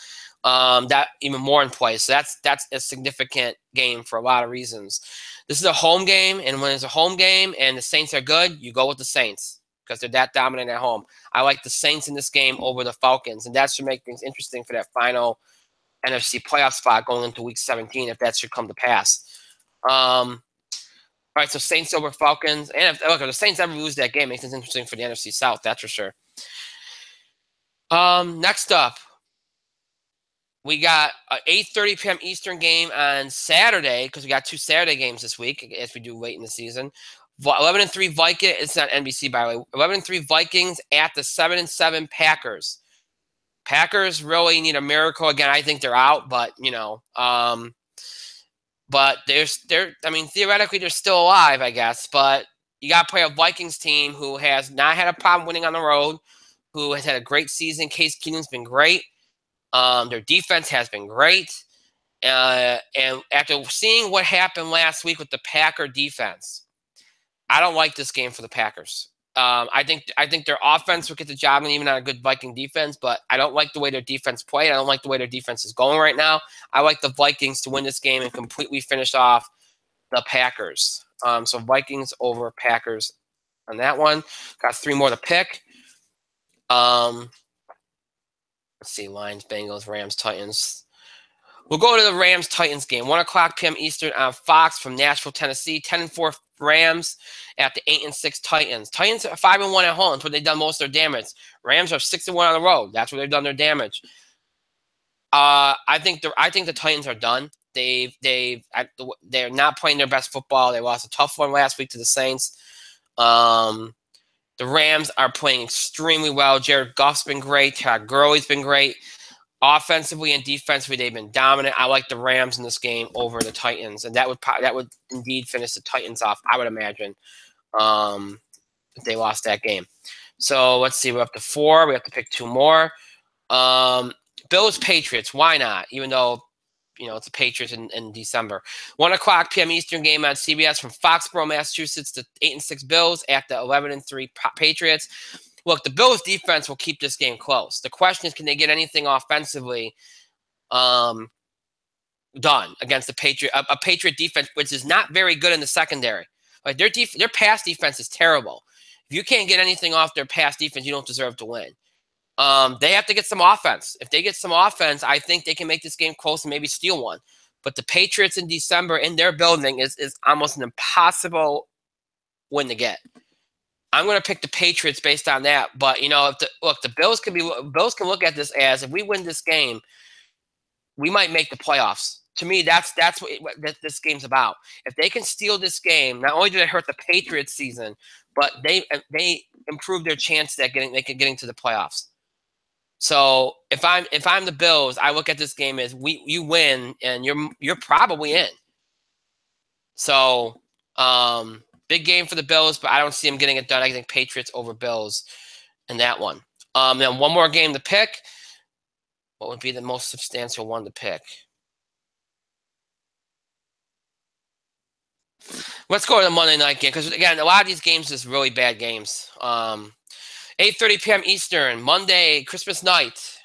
that even more in play. So that's a significant game for a lot of reasons. This is a home game, and when it's a home game and the Saints are good, you go with the Saints because they're that dominant at home. I like the Saints in this game over the Falcons, and that should make things interesting for that final NFC playoff spot going into Week 17 if that should come to pass. All right, so Saints over Falcons. And if the Saints ever lose that game, it makes it interesting for the NFC South, that's for sure. Next up, we got an 8:30 p.m. Eastern game on Saturday because we got 2 Saturday games this week, as we do late in the season. 11-3 Vikings. It's not NBC, by the way. 11-3 Vikings at the 7-7 Packers. Packers really need a miracle again. I think they're out, but but theoretically they're still alive, I guess. But you got to play a Vikings team who has not had a problem winning on the road, who has had a great season. Case Keenum's been great. Their defense has been great. And after seeing what happened last week with the Packer defense, I don't like this game for the Packers. I think their offense will get the job, and even on a good Viking defense, but I don't like the way their defense played. I don't like the way their defense is going right now. I like the Vikings to win this game and completely finish off the Packers. So Vikings over Packers on that one. Got 3 more to pick. Let's see, Lions, Bengals, Rams, Titans. We'll go to the Rams-Titans game. 1 o'clock p.m. Eastern on Fox from Nashville, Tennessee. 10-4 Rams at the 8-6 Titans. Titans are 5-1 at home. That's where they've done most of their damage. Rams are 6-1 on the road. That's where they've done their damage. I think the Titans are done. They're not playing their best football. They lost a tough one last week to the Saints. The Rams are playing extremely well. Jared Goff's been great. Todd Gurley's been great. Offensively and defensively, they've been dominant. I like the Rams in this game over the Titans, and that would indeed finish the Titans off, I would imagine, if they lost that game. So let's see. We're up to 4. We have to pick 2 more. Bills, Patriots. Why not? Even though, it's the Patriots in December. 1 o'clock p.m. Eastern game on CBS from Foxborough, Massachusetts. The 8-6 Bills at the 11-3 Patriots. Look, the Bills' defense will keep this game close. The question is, can they get anything offensively done against a Patriot defense, which is not very good in the secondary? Like their pass defense is terrible. If you can't get anything off their pass defense, you don't deserve to win. They have to get some offense. If they get some offense, I think they can make this game close and maybe steal one. But the Patriots in December in their building is almost an impossible win to get. I'm going to pick the Patriots based on that. But, the Bills can look at this as, if we win this game, we might make the playoffs. To me, that's what this game's about. If they can steal this game, not only do they hurt the Patriots season, but they improve their chance that getting to the playoffs. So if I'm the Bills, I look at this game as you win and you're probably in. So big game for the Bills, but I don't see them getting it done. I think Patriots over Bills in that one. Then one more game to pick. What would be the most substantial one to pick? Let's go to the Monday night game, because, again, a lot of these games is really bad games. 8:30 p.m. Eastern, Monday, Christmas night.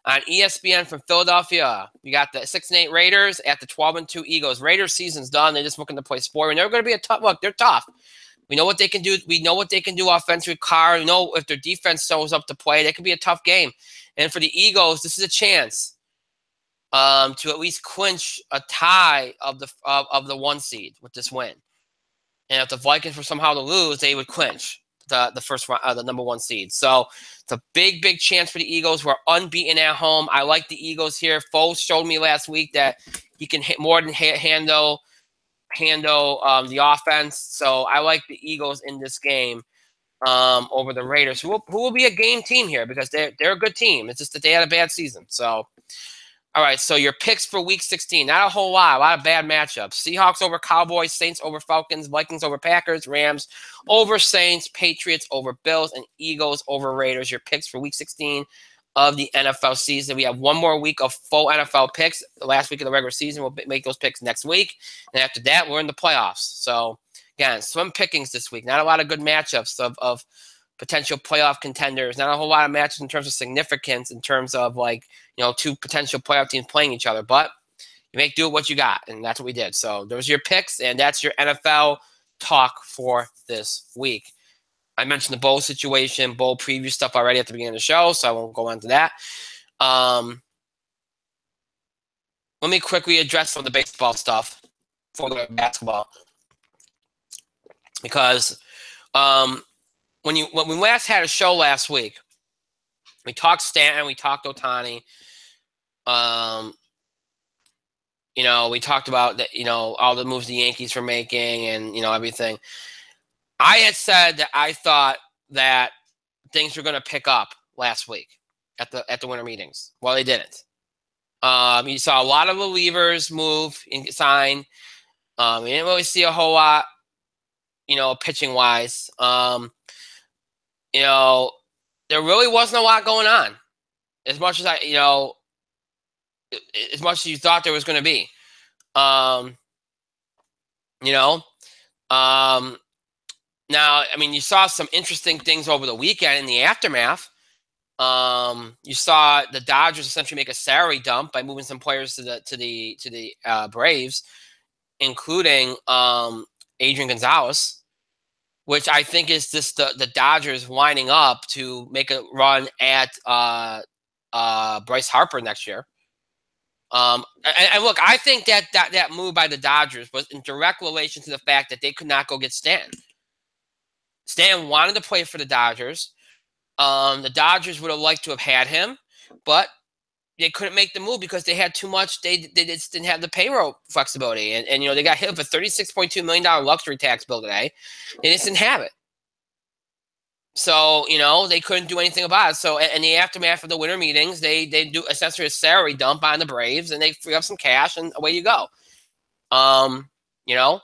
On ESPN from Philadelphia, we got the 6-8 Raiders at the 12-2 Eagles. Raiders season's done. They're just looking to play sport. And they're going to be a tough look. They're tough. We know what they can do. We know what they can do offensively. We know if their defense shows up to play, they could be a tough game. And for the Eagles, this is a chance to at least clinch a tie of the 1 seed with this win. And if the Vikings were somehow to lose, they would clinch the first round, the number 1 seed. So it's a big, big chance for the Eagles, who are unbeaten at home. I like the Eagles here. Foles showed me last week that he can more than handle the offense. So I like the Eagles in this game over the Raiders, who will be a game team here, because they're a good team. It's just that they had a bad season. So, all right, so your picks for Week 16, not a whole lot. A lot of bad matchups. Seahawks over Cowboys, Saints over Falcons, Vikings over Packers, Rams over Saints, Patriots over Bills, and Eagles over Raiders. Your picks for Week 16 of the NFL season. We have one more week of full NFL picks. The last week of the regular season, we'll make those picks next week. And after that, we're in the playoffs. So, again, slim pickings this week. Not a lot of good matchups of potential playoff contenders. Not a whole lot of matches in terms of significance, in terms of, like, you know, two potential playoff teams playing each other. But you make do with what you got, and that's what we did. So those are your picks, and that's your NFL talk for this week. I mentioned the bowl situation, bowl preview stuff already at the beginning of the show, so I won't go into that. Let me quickly address some of the baseball stuff before we go to basketball. Because when we last had a show last week, we talked Stanton, we talked Ohtani. You know, we talked about that, you know, all the moves the Yankees were making and, you know, everything. I had said that I thought that things were going to pick up last week at the winter meetings. Well, they didn't. You saw a lot of relievers move and sign. We didn't really see a whole lot, you know, pitching wise. You know, there really wasn't a lot going on, as much as as much as you thought there was going to be. You know, now, I mean, you saw some interesting things over the weekend in the aftermath. You saw the Dodgers essentially make a salary dump by moving some players to the Braves, including Adrian Gonzalez, which I think is just the Dodgers lining up to make a run at Bryce Harper next year. And look, I think that move by the Dodgers was in direct relation to the fact that they could not go get Stanton. Stanton wanted to play for the Dodgers. The Dodgers would have liked to have had him, but they couldn't make the move because they had too much. They just didn't have the payroll flexibility. And you know, they got hit with a $36.2 million luxury tax bill today. They just didn't have it. So, you know, they couldn't do anything about it. So in the aftermath of the winter meetings, they do essentially a salary dump on the Braves, and they free up some cash, and away you go. You know,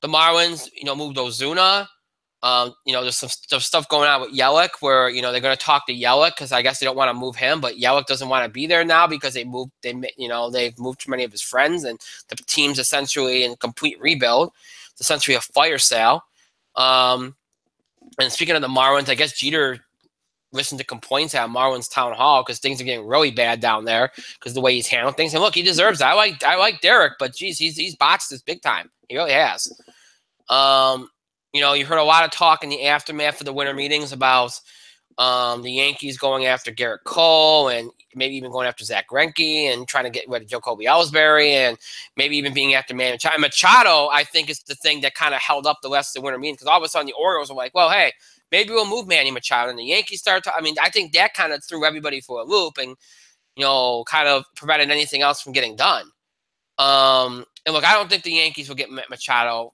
the Marlins, you know, moved Ozuna. You know, there's some stuff going on with Yelich where, you know, they're going to talk to Yelich because I guess they don't want to move him, but Yelich doesn't want to be there now because they've moved too many of his friends, and the team's essentially in complete rebuild. It's essentially a fire sale. And speaking of the Marlins, I guess Jeter listened to complaints at Marlins town hall because things are getting really bad down there because the way he's handling things. And look, he deserves it. I like Derek, but geez, he's boxed this big time. He really has. You know, you heard a lot of talk in the aftermath of the winter meetings about the Yankees going after Garrett Cole and maybe even going after Zach Greinke and trying to get rid of Jacoby Ellsbury and maybe even being after Manny Machado. Machado, I think, is the thing that kind of held up the rest of the winter meeting because all of a sudden the Orioles were like, well, hey, maybe we'll move Manny Machado. And the Yankees started I mean, I think that kind of threw everybody for a loop and, you know, kind of prevented anything else from getting done. And look, I don't think the Yankees will get Machado.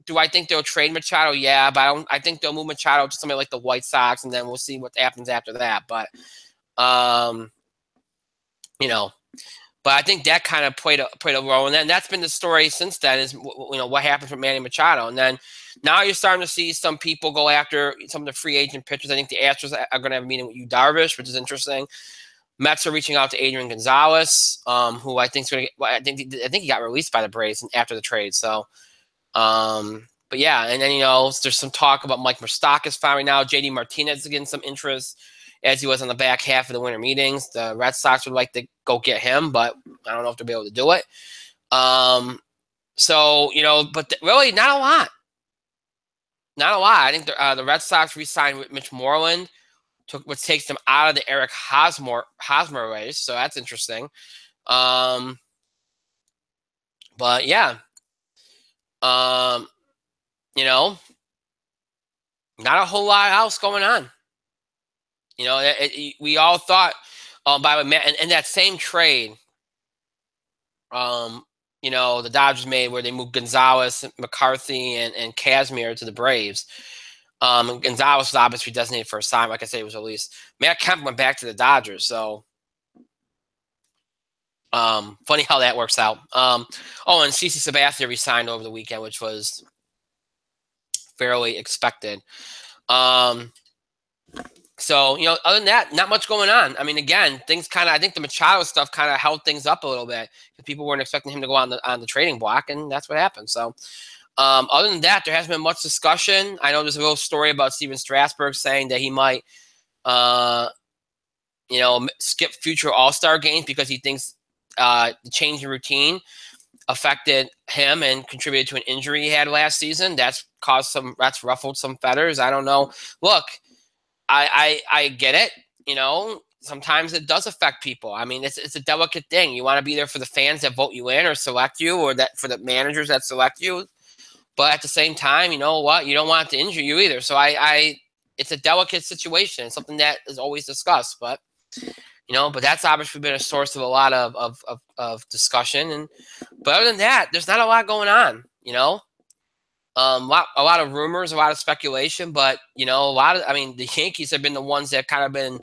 Do I think they'll trade Machado? Yeah, but I think they'll move Machado to somebody like the White Sox, and then we'll see what happens after that. But, you know, but I think that kind of played a role, and then that's been the story since then. Is, you know, what happens with Manny Machado, and then now you're starting to see some people go after some of the free agent pitchers. I think the Astros are going to have a meeting with Yu Darvish, which is interesting. Mets are reaching out to Adrian Gonzalez, who I think is going to. I think he got released by the Braves after the trade. So. But yeah, and then, you know, there's some talk about Mike Moustakas finally now. JD Martinez is getting some interest as he was on the back half of the winter meetings. The Red Sox would like to go get him, but I don't know if they'll be able to do it. So, you know, but really not a lot. Not a lot. I think the Red Sox re-signed with Mitch Moreland, which takes them out of the Eric Hosmer race. So that's interesting. But yeah. You know, not a whole lot else going on. You know, we all thought and that same trade, you know, the Dodgers made where they moved Gonzalez, McCarthy, and Kazmir to the Braves. And Gonzalez was obviously designated for a sign. Like I said, it was released. Matt Kemp went back to the Dodgers, so funny how that works out. And CC Sabathia resigned over the weekend, which was fairly expected. So, other than that, not much going on. I mean, again, I think the Machado stuff kind of held things up a little bit. People weren't expecting him to go on the trading block, and that's what happened. So, other than that, there hasn't been much discussion. I know there's a little story about Steven Strasburg saying that he might, skip future All-Star games because he thinks the change in routine affected him and contributed to an injury he had last season. That's ruffled some feathers. I don't know. Look, I get it. Sometimes it does affect people. I mean, it's a delicate thing. You want to be there for the fans that vote you in or select you, or that for the managers that select you. But at the same time, you know what? You don't want it to injure you either. So it's a delicate situation. It's something that is always discussed. But but that's obviously been a source of a lot of discussion. But other than that, there's not a lot going on. A lot of rumors, a lot of speculation, but the Yankees have been the ones that kind of been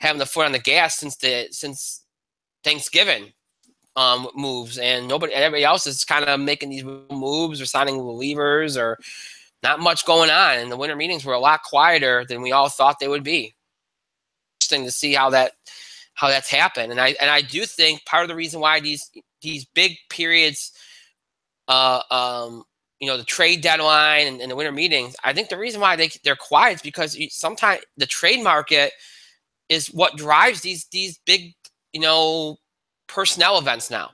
having the foot on the gas since Thanksgiving moves, and everybody else is kind of making these moves or signing relievers, or not much going on. And the winter meetings were a lot quieter than we all thought they would be. Interesting to see how that's happened, and I do think part of the reason why these big periods, the trade deadline and the winter meetings, I think the reason why they're quiet is because sometimes the trade market is what drives these big, personnel events now.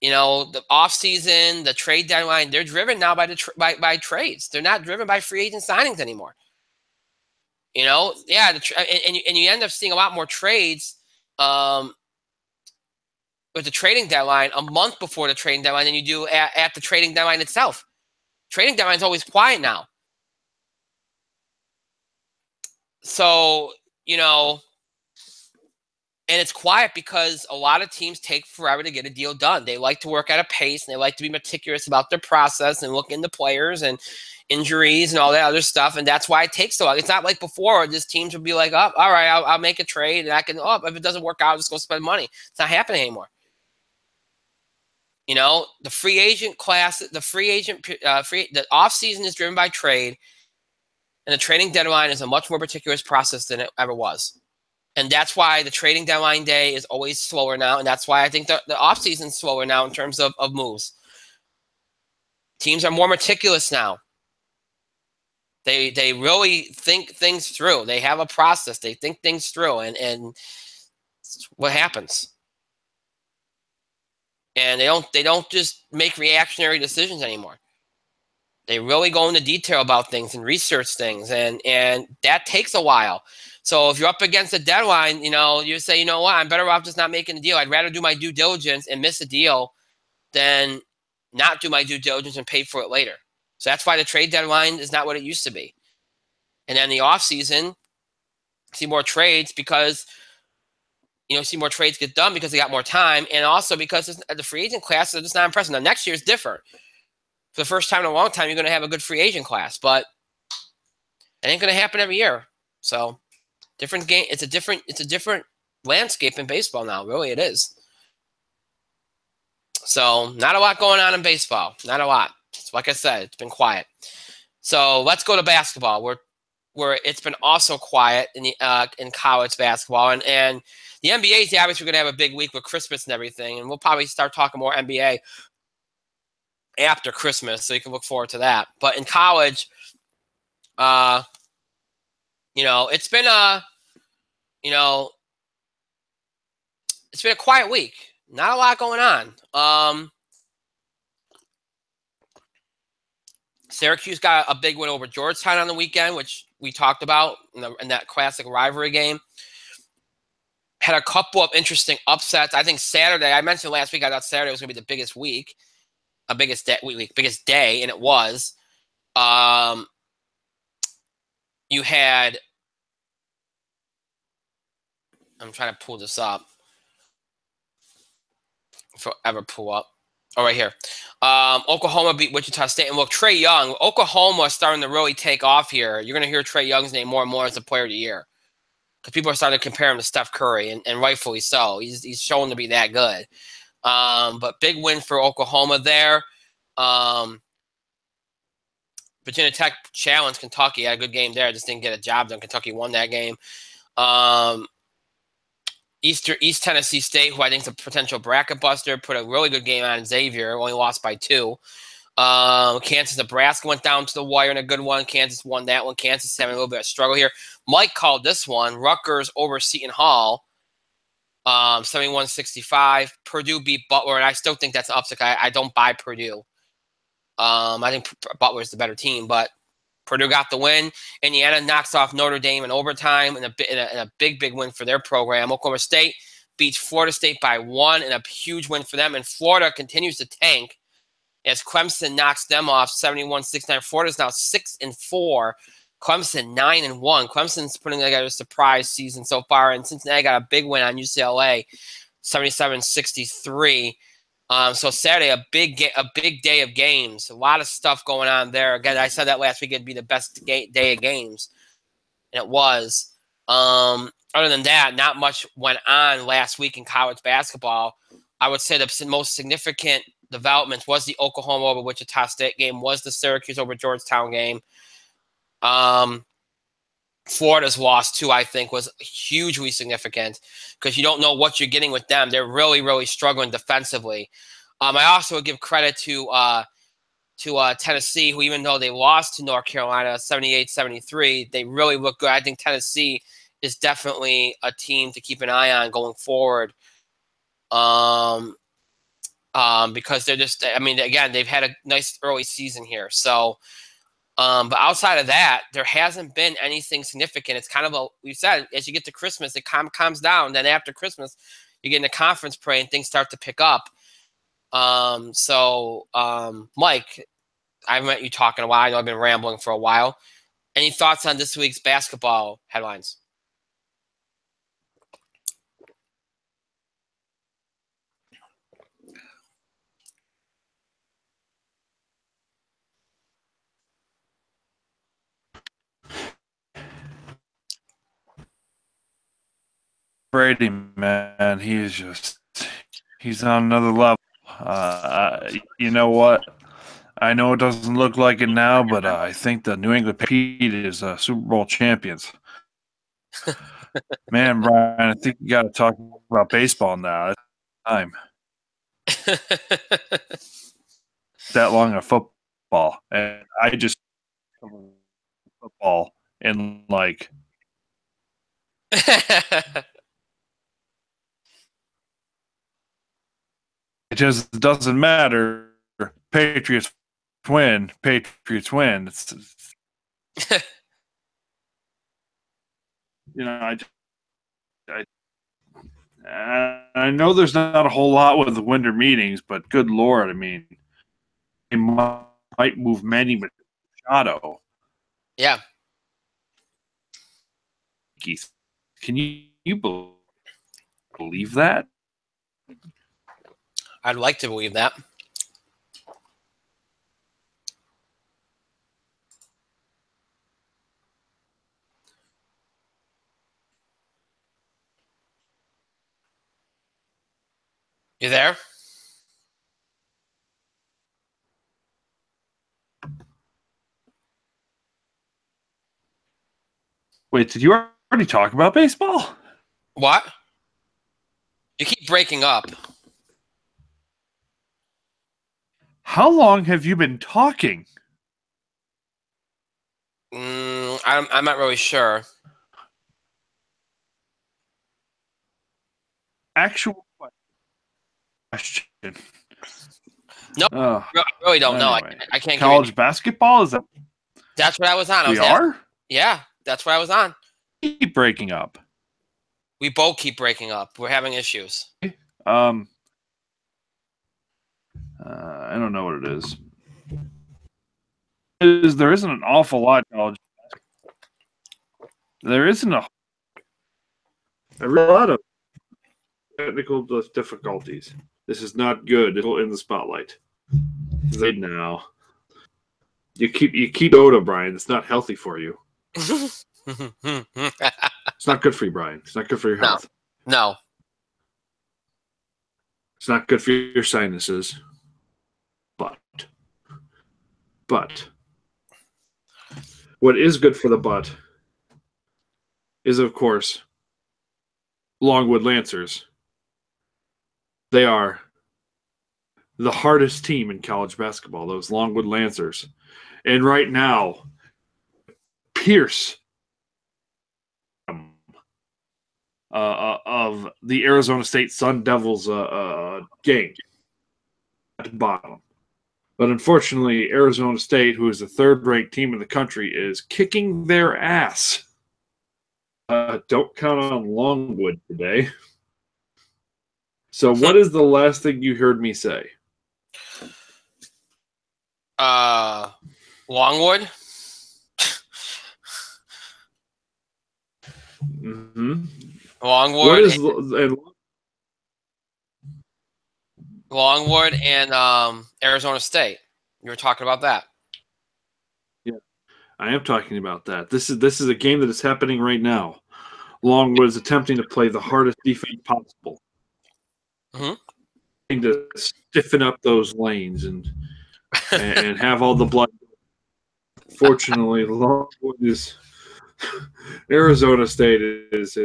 The off season, the trade deadline, they're driven now by trades. They're not driven by free agent signings anymore. And you end up seeing a lot more trades with the trading deadline a month before the trading deadline than you do at the trading deadline itself. Trading deadline is always quiet now. So, and it's quiet because a lot of teams take forever to get a deal done. They like to work at a pace, and they like to be meticulous about their process and look into players and injuries and all that other stuff. And that's why it takes so long. It's not like before, just teams would be like, oh, all right, I'll make a trade, and I can, if it doesn't work out, I'll just go spend money. It's not happening anymore. The free agent class, the off season is driven by trade, and the trading deadline is a much more meticulous process than it ever was. And that's why the trading deadline day is always slower now. And that's why I think the offseason is slower now in terms of moves. Teams are more meticulous now. They really think things through. They have a process. They think things through. And what happens. And they don't just make reactionary decisions anymore. They really go into detail about things and research things. And that takes a while. So if you're up against a deadline, you say, you know what, I'm better off just not making a deal. I'd rather do my due diligence and miss a deal than not do my due diligence and pay for it later. So that's why the trade deadline is not what it used to be. And then the offseason, see more trades because, see more trades get done because they got more time. And also because the free agent class is just not impressive. Now, next year is different. For the first time in a long time, you're going to have a good free agent class. But it ain't going to happen every year. So different game. It's a different landscape in baseball now. Really, it is. So not a lot going on in baseball. Not a lot. Like I said, it's been quiet. So let's go to basketball, where it's been also quiet in college basketball, and the NBA is obviously going to have a big week with Christmas and everything, and we'll probably start talking more NBA after Christmas, so you can look forward to that. But in college, it's been it's been a quiet week. Not a lot going on. Syracuse got a big win over Georgetown on the weekend, which we talked about in that classic rivalry game. Had a couple of interesting upsets. I think Saturday, I mentioned last week, I thought Saturday was going to be the biggest week, biggest day, and it was. You had, I'm trying to pull this up. If I'll ever pull up. Oh, right here. Oklahoma beat Wichita State. And look, Trae Young, Oklahoma is starting to really take off here. You're going to hear Trae Young's name more and more as a player of the year. Because people are starting to compare him to Steph Curry, and rightfully so. He's shown to be that good. But big win for Oklahoma there. Virginia Tech challenged Kentucky. Had a good game there. Just didn't get a job done. Kentucky won that game. East Tennessee State, who I think is a potential bracket buster, put a really good game on Xavier. Only lost by 2. Kansas, Nebraska went down to the wire in a good one. Kansas won that one. Kansas is having a little bit of struggle here. Mike called this one. Rutgers over Seton Hall, 71-65. Purdue beat Butler, and I still think that's an upset. I don't buy Purdue. I think Butler is the better team, but Purdue got the win. Indiana knocks off Notre Dame in overtime in a big win for their program. Oklahoma State beats Florida State by 1 in a huge win for them. And Florida continues to tank as Clemson knocks them off 71-69. Florida's now 6-4. Clemson 9-1. Clemson's putting together a surprise season so far. And Cincinnati got a big win on UCLA, 77-63. So Saturday, a big day of games. A lot of stuff going on there. Again, I said that last week it'd be the best day of games, and it was. Other than that, not much went on last week in college basketball. I would say the most significant development was the Oklahoma over Wichita State game, was the Syracuse over Georgetown game. Florida's loss, too, I think, was hugely significant because you don't know what you're getting with them. They're really, really struggling defensively. I also would give credit to Tennessee, who even though they lost to North Carolina 78-73, they really look good. I think Tennessee is definitely a team to keep an eye on going forward because they're just, I mean, again, they've had a nice early season here. So, but outside of that, there hasn't been anything significant. It's kind of we said, as you get to Christmas, it calms down. Then after Christmas, you get in a conference play and things start to pick up. Mike, I haven't met you talk in a while. I know I've been rambling for a while. Any thoughts on this week's basketball headlines? Brady, man, he's on another level. You know what? I know it doesn't look like it now, but I think the New England Patriots is Super Bowl champions. Man, Brian, I think you got to talk about baseball now. It's time. That long of football, and I just football and like. It just doesn't matter. Patriots win. Patriots win. I know there's not a whole lot with the winter meetings, but good Lord, I mean, it might move Manny Machado. Yeah. Can you believe that? I'd like to believe that. You there? Wait, did you already talk about baseball? What? You keep breaking up. How long have you been talking? I'm not really sure. Actual question. No, I really don't know. I can't. College basketball, is that? That's what I was on. We are? Yeah, that's what I was on. Keep breaking up. We both keep breaking up. We're having issues. I don't know what it is. There isn't an awful lot of college. There isn't a lot of technical difficulties. This is not good. It'll in the spotlight. Now, you keep Oda, Brian. It's not healthy for you. It's not good for you, Brian. It's not good for your health. No. It's not good for your sinuses. But What is good for the butt is, of course, Longwood Lancers. They are the hardest team in college basketball, those Longwood Lancers. And right now, Pierce of the Arizona State Sun Devils game at the bottom. But unfortunately, Arizona State, who is the third-ranked team in the country, is kicking their ass. Don't count on Longwood today. So what is the last thing you heard me say? Longwood. Mm-hmm. Longwood. Longwood and Arizona State. You were talking about that. Yeah, I am talking about that. This is a game that is happening right now. Longwood is attempting to play the hardest defense possible. Mm-hmm. To stiffen up those lanes and have all the blood. Fortunately, Longwood is Arizona State is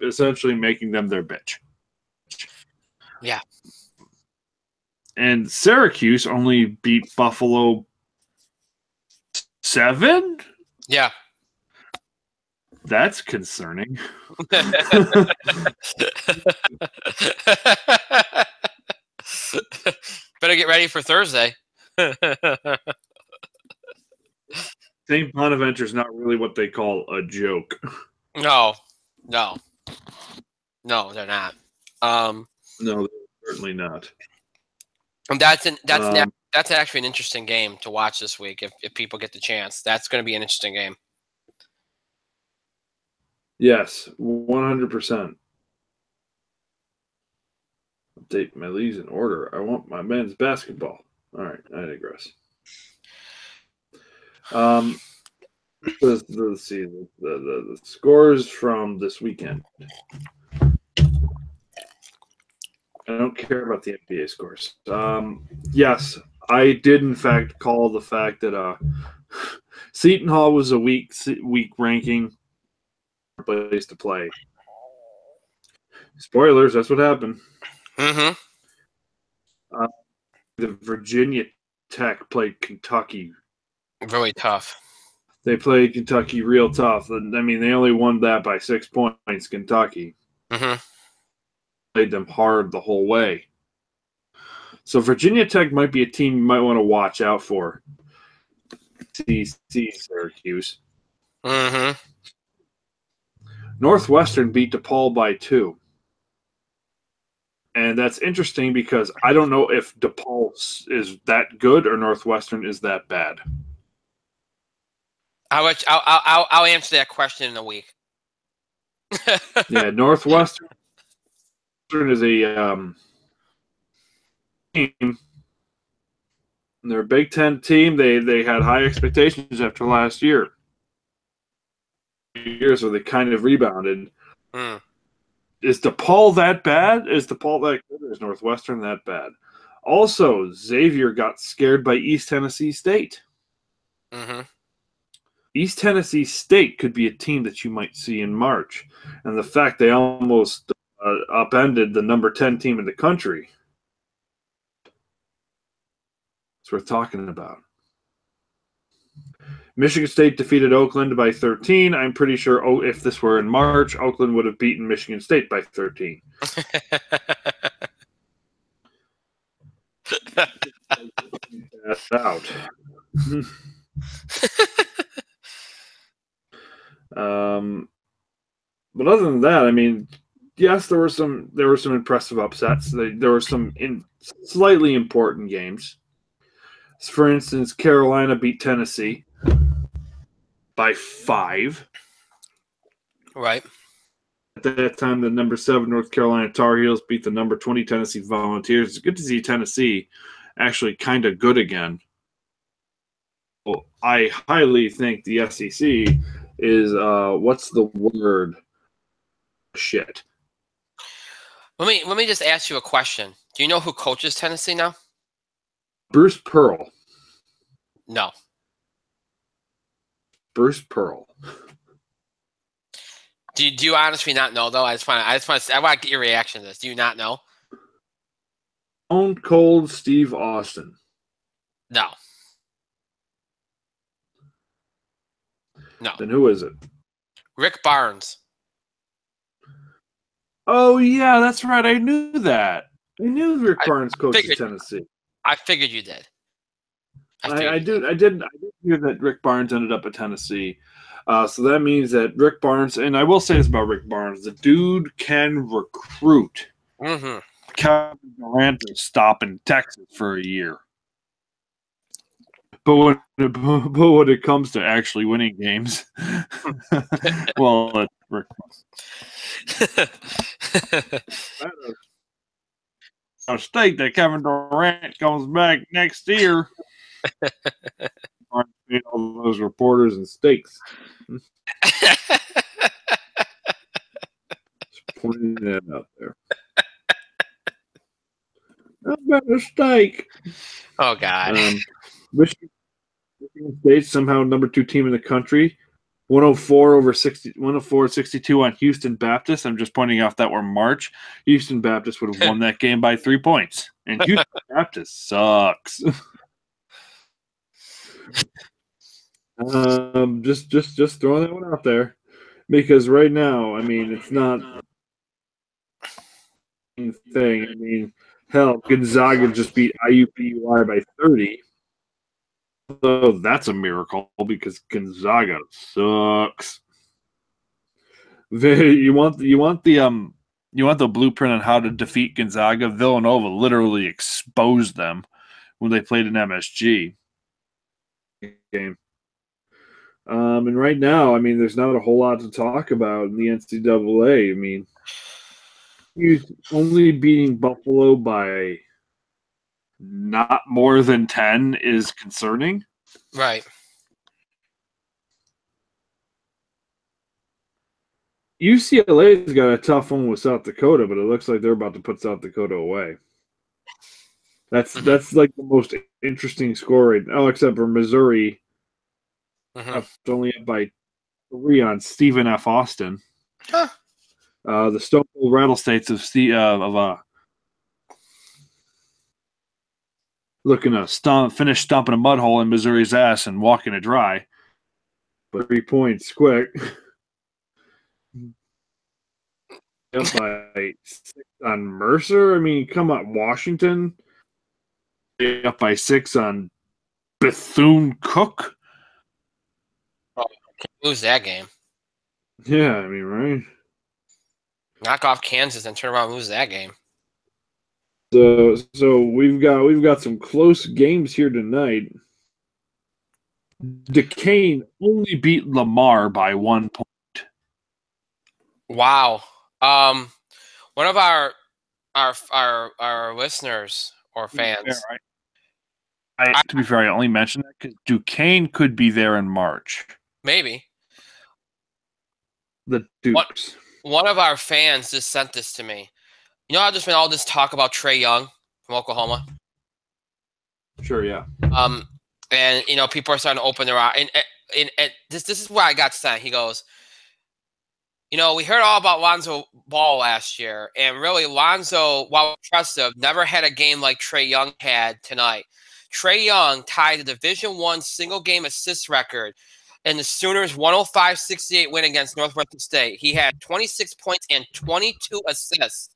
essentially making them their bitch. Yeah. And Syracuse only beat Buffalo 7? Yeah. That's concerning. Better get ready for Thursday. St. Bonaventure is not really what they call a joke. No, they're not. No, they're certainly not. And that's actually an interesting game to watch this week if people get the chance. That's going to be an interesting game. Yes, 100%. Update my leagues in order. I want my men's basketball. All right, I digress. Let's see the scores from this weekend. I don't care about the NBA scores. Yes, I did in fact call the fact that Seton Hall was a weak ranking place to play. Spoilers, that's what happened. Mm-hmm. The Virginia Tech played Kentucky. Really tough. They played Kentucky real tough. I mean, they only won that by 6 points, Kentucky. Mm-hmm. Played them hard the whole way. So Virginia Tech might be a team you might want to watch out for. TC Syracuse. Mm-hmm. Northwestern beat DePaul by 2. And that's interesting because I don't know if DePaul is that good or Northwestern is that bad. I'll answer that question in a week. Yeah, Northwestern is a team. They're a Big Ten team. They had high expectations after last year. Years where they kind of rebounded. Mm. Is DePaul that bad? Is DePaul that good? Or is Northwestern that bad? Also, Xavier got scared by East Tennessee State. Mm-hmm. East Tennessee State could be a team that you might see in March. And the fact they almost upended the number 10 team in the country, it's worth talking about. Michigan State defeated Oakland by 13. I'm pretty sure if this were in March, Oakland would have beaten Michigan State by 13. That's out. But other than that, I mean, yes, there were some impressive upsets. There were some slightly important games. For instance, Carolina beat Tennessee by 5. Right. At that time, the number 7 North Carolina Tar Heels beat the number 20 Tennessee Volunteers. It's good to see Tennessee actually kind of good again. Well, I highly think the SEC is what's the word? Shit. Let me just ask you a question. Do you know who coaches Tennessee now? Bruce Pearl. No. Bruce Pearl. Do you honestly not know though? I want to get your reaction to this. Do you not know? Stone Cold Steve Austin. No. No. Then who is it? Rick Barnes. Oh yeah, that's right. I knew that. I knew Rick Barnes coaches Tennessee. I figured you did. I did hear that Rick Barnes ended up at Tennessee. So that means that Rick Barnes, and I will say this about Rick Barnes, the dude can recruit. Mm-hmm. Kevin Durant to stop in Texas for a year. But when it comes to actually winning games, well, Rick a stake that Kevin Durant comes back next year. All those reporters and steaks. Just pointing that out there. How about a steak? Oh God. Michigan State somehow number 2 team in the country. 104-62 on Houston Baptist. I'm just pointing out that were March. Houston Baptist would have won that game by 3 points. And Houston Baptist sucks. Just throwing that one out there. Because right now, I mean, it's not a thing. I mean, hell, Gonzaga just beat IUPUI by 30. So that's a miracle because Gonzaga sucks. You want the blueprint on how to defeat Gonzaga? Villanova literally exposed them when they played an MSG game. And right now, I mean, there's not a whole lot to talk about in the NCAA. I mean, only beating Buffalo by not more than 10 is concerning. Right. UCLA's got a tough one with South Dakota, but it looks like they're about to put South Dakota away. That's like the most interesting score right now, except for Missouri. It's only up by 3 on Stephen F. Austin. Huh. The Stone Cold Rattlesnakes of looking to finish stomping a mud hole in Missouri's ass and walking it dry. But 3 points quick. Up by 6 on Mercer. I mean, come on, Washington. Up by 6 on Bethune-Cookman. Oh, can't lose that game. Yeah, I mean, right? Knock off Kansas and turn around and lose that game. So we've got some close games here tonight. Duquesne only beat Lamar by 1 point. Wow. One of our listeners or fans. To be fair, I only mentioned that because Duquesne could be there in March. Maybe. The Dukes. One of our fans just sent this to me. You know how there's been all this talk about Trae Young from Oklahoma? Sure, yeah. And you know, people are starting to open their eyes. And this is where I got sent. He goes, you know, we heard all about Lonzo Ball last year, and really Lonzo, while impressive, never had a game like Trae Young had tonight. Trae Young tied the Division I single game assist record in the Sooners' 105-68 win against Northwestern State. He had 26 points and 22 assists.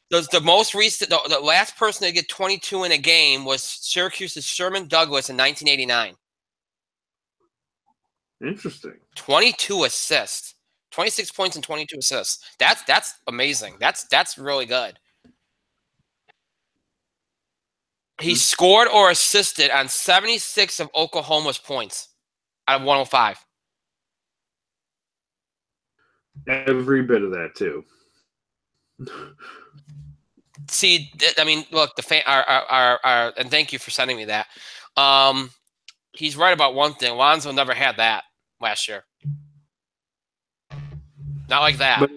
The most recent, the last person to get 22 in a game was Syracuse's Sherman Douglas in 1989. Interesting. 22 assists, 26 points and 22 assists. That's amazing. That's really good. He scored or assisted on 76 of Oklahoma's points out of 105. Every bit of that too. See, I mean, look, the fan, and thank you for sending me that. He's right about one thing. Lonzo never had that last year. Not like that. But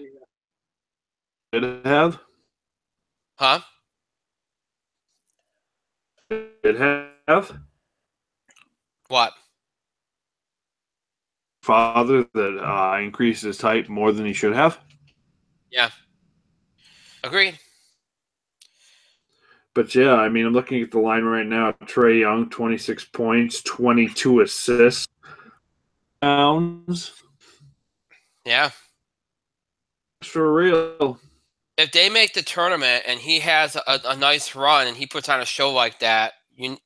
did it have? Huh? Did it have? What? father that increased his height more than he should have. Yeah. Agreed. But yeah, I mean, I'm looking at the line right now. Trae Young, 26 points, 22 assists. Pounds. Yeah. For real. If they make the tournament and he has a nice run and he puts on a show like that, you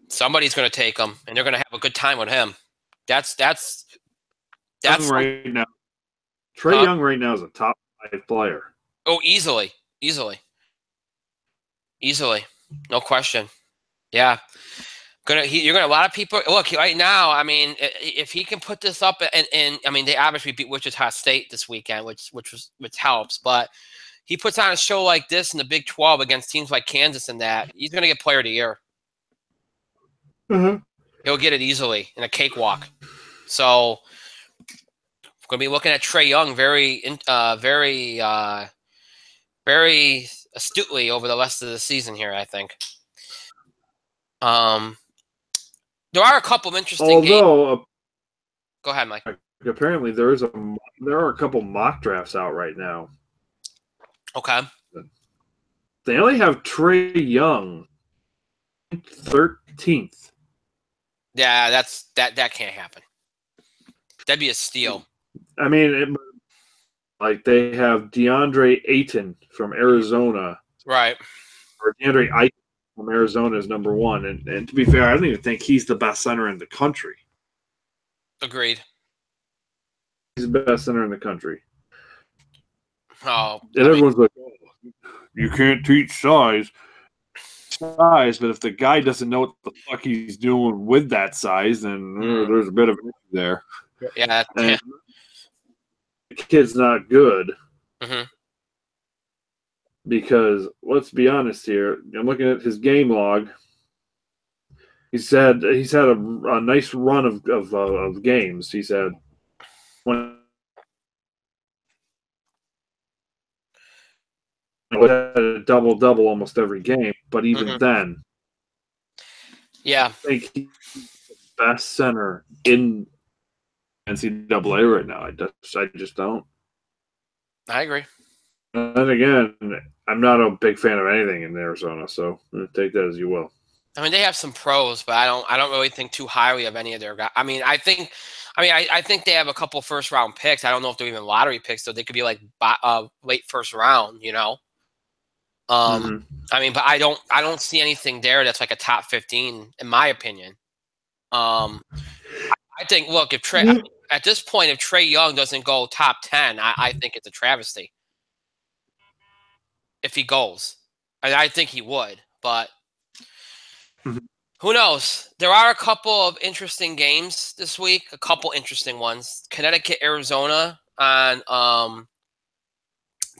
somebody's going to take him and they're going to have a good time with him. That's right now. Trae Young right now is a top 5 player. Oh, easily, no question. Yeah, you're gonna a lot of people look right now. I mean, if he can put this up, and I mean, they obviously beat Wichita State this weekend, which helps. But he puts on a show like this in the Big 12 against teams like Kansas and that, he's gonna get Player of the Year. Mm-hmm. He'll get it easily in a cakewalk. So we're gonna be looking at Trae Young very astutely over the rest of the season here, I think. There are a couple of interesting games. Go ahead, Mike. Apparently, there are a couple mock drafts out right now. Okay. They only have Trae Young 13th. Yeah, that can't happen. That'd be a steal. I mean, they have DeAndre Ayton from Arizona. Right. Or DeAndre Ayton from Arizona is number 1. And to be fair, I don't even think he's the best center in the country. Agreed. He's the best center in the country. Oh. And everyone's like, oh, you can't teach size. But if the guy doesn't know what the fuck he's doing with that size, then there's a bit of an issue there. Yeah. And the kid's not good. Mm-hmm. Because let's be honest here, I'm looking at his game log. He's had a nice run of games. He's had a double almost every game, but even then, yeah, I think he's the best center in NCAA right now. I just don't. I agree. And again, I'm not a big fan of anything in Arizona, so take that as you will. I mean, they have some pros, but I don't really think too highly of any of their guys. I think they have a couple first round picks. I don't know if they're even lottery picks, so they could be like late first round, you know. I mean, but I don't see anything there that's like a top 15 in my opinion. I think, look, if at this point, if Trae Young doesn't go top 10, I think it's a travesty. If he goes, I think he would, but who knows? There are a couple of interesting games this week. A couple interesting ones. Connecticut, Arizona on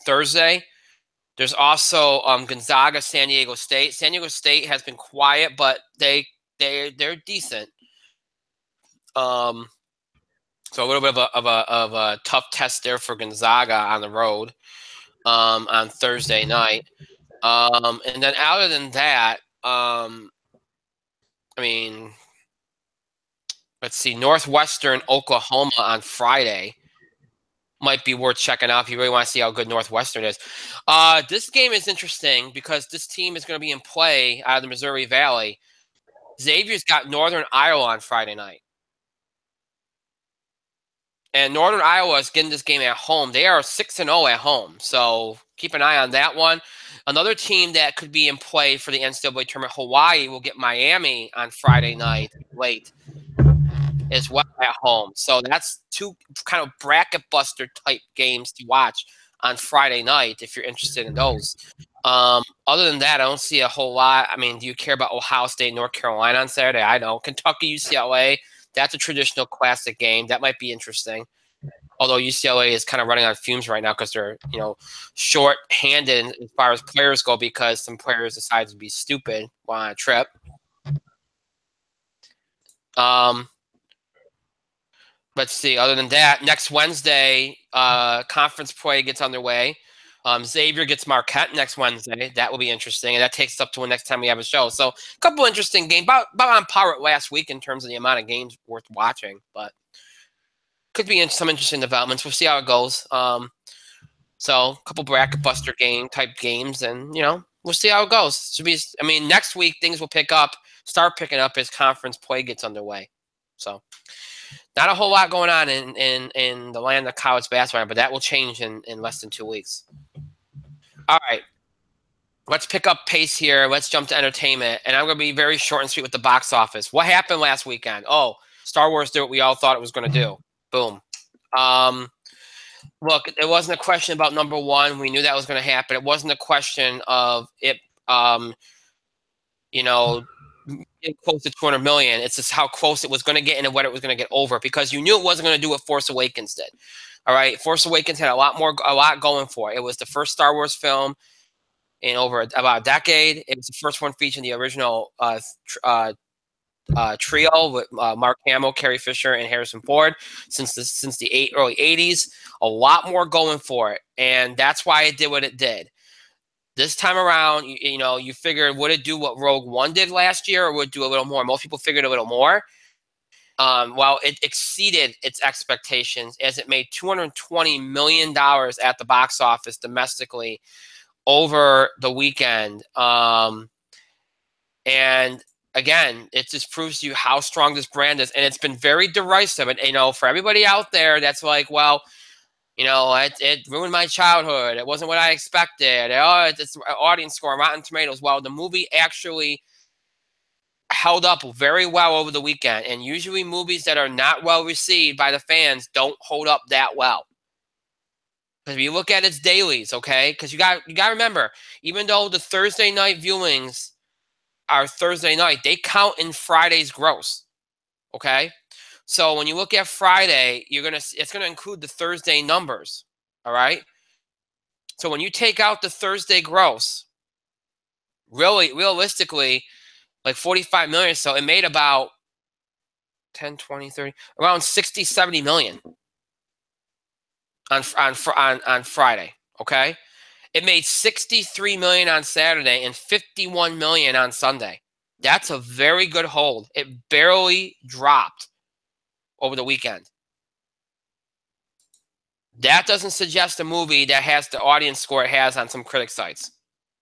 Thursday. There's also Gonzaga, San Diego State. San Diego State has been quiet, but they're decent. So a little bit of a tough test there for Gonzaga on the road on Thursday night. And then other than that, I mean, let's see, Northwestern, Oklahoma on Friday. Might be worth checking out if you really want to see how good Northwestern is. This game is interesting because this team is going to be in play out of the Missouri Valley. Xavier's got Northern Iowa on Friday night. And Northern Iowa is getting this game at home. They are 6-0 at home, so keep an eye on that one. Another team that could be in play for the NCAA tournament, Hawaii, will get Miami on Friday night late as well at home. So that's two kind of bracket buster type games to watch on Friday night if you're interested in those. Other than that, I don't see a whole lot. I mean, do you care about Ohio State, North Carolina on Saturday? I don't. Kentucky, UCLA, that's a traditional classic game. That might be interesting. Although UCLA is kind of running on fumes right now because they're, short-handed as far as players go because some players decided to be stupid while on a trip. Let's see. Other than that, next Wednesday, conference play gets underway. Xavier gets Marquette next Wednesday. That will be interesting, and that takes us up to the next time we have a show. So a couple interesting games, about on par with last week in terms of the amount of games worth watching, but could be some interesting developments. We'll see how it goes. So a couple bracket buster type games, and we'll see how it goes. Should be. I mean, next week things will start picking up as conference play gets underway. So not a whole lot going on in the land of college basketball, but that will change in less than 2 weeks. All right. Let's pick up pace here. Let's jump to entertainment. And I'm going to be very short and sweet with the box office. What happened last weekend? Oh, Star Wars did what we all thought it was going to do. Boom. Look, it wasn't a question about number one. We knew that was going to happen. It wasn't a question of it, getting close to 200 million. It's just how close it was going to get and what it was going to get over, because you knew it wasn't going to do what Force Awakens did. All right. Force Awakens had a lot going for it. It was the first Star Wars film in over about a decade. It was the first one featuring the original trio with Mark Hamill, Carrie Fisher, and Harrison Ford since the early 80s. A lot more going for it, and that's why it did what it did. This time around, you figured, would it do what Rogue One did last year, or would it do a little more? Most people figured a little more. Well, it exceeded its expectations as it made $220 million at the box office domestically over the weekend. And again, it just proves to you how strong this brand is. And it's been very derisive. And, for everybody out there that's like, well, it ruined my childhood. It wasn't what I expected. It's an audience score on Rotten Tomatoes. Well, the movie actually held up very well over the weekend. And usually movies that are not well received by the fans don't hold up that well. Because if you look at its dailies, okay, because you got to remember, even though the Thursday night viewings are Thursday night, they count in Friday's gross, okay? So when you look at Friday, it's gonna include the Thursday numbers, all right? So when you take out the Thursday gross, realistically, like 45 million or so, it made about 10, 20, 30, around 60, 70 million on Friday, okay? It made 63 million on Saturday and 51 million on Sunday. That's a very good hold. It barely dropped over the weekend. That doesn't suggest a movie that has the audience score it has on some critic sites.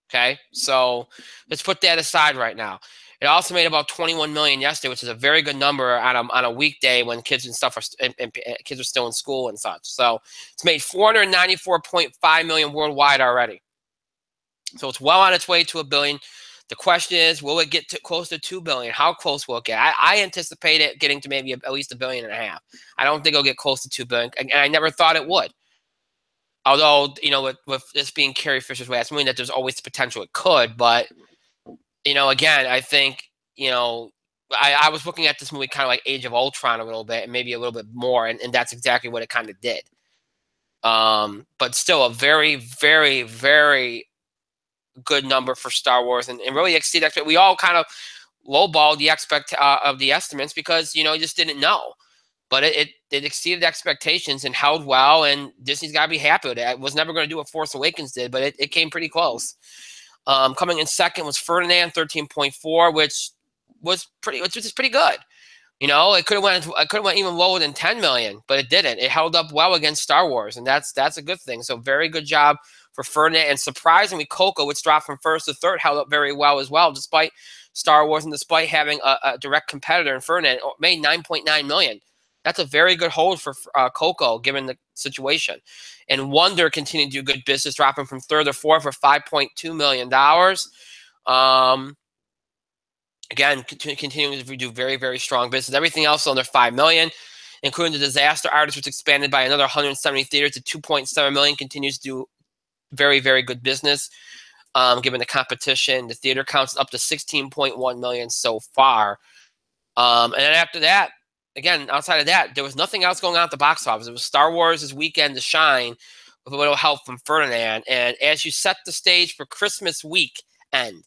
Okay, so let's put that aside right now. It also made about 21 million yesterday, which is a very good number on a weekday when kids and stuff kids are still in school and such. So it's made 494.5 million worldwide already. So it's well on its way to $1 billion. The question is, will it get close to $2 billion? How close will it get? I anticipate it getting to maybe at least $1.5 billion. I don't think it'll get close to $2 billion, and I never thought it would. Although, with this being Carrie Fisher's last movie, that there's always the potential it could. But, again, I think, I was looking at this movie kind of like Age of Ultron a little bit, and maybe a little bit more, and that's exactly what it kind of did. But still a very, very, very good number for Star Wars, and really exceeded expectations. We all kind of lowballed the of the estimates because you just didn't know, but it exceeded expectations and held well, and Disney's got to be happy with it. It was never going to do what Force Awakens did, but it came pretty close. Coming in second was Ferdinand, 13.4, which is pretty good. It could have went even lower than 10 million, but it didn't. It held up well against Star Wars, and that's a good thing. So very good job for Ferdinand. And surprisingly, Coco, which dropped from first to third, held up very well as well, despite Star Wars and despite having a direct competitor in Ferdinand. It made 9.9 million. That's a very good hold for Coco, given the situation. And Wonder continued to do good business, dropping from third to fourth for $5.2 million. Again, continuing to do very, very strong business. Everything else under $5 million, including the Disaster Artist, which expanded by another 170 theaters to $2.7 million, continues to do very, very good business. Given the competition, the theater counts up to 16.1 million so far. And then after that, again, outside of that, there was nothing else going on at the box office. It was Star Wars' this weekend to shine with a little help from Ferdinand. And as you set the stage for Christmas weekend,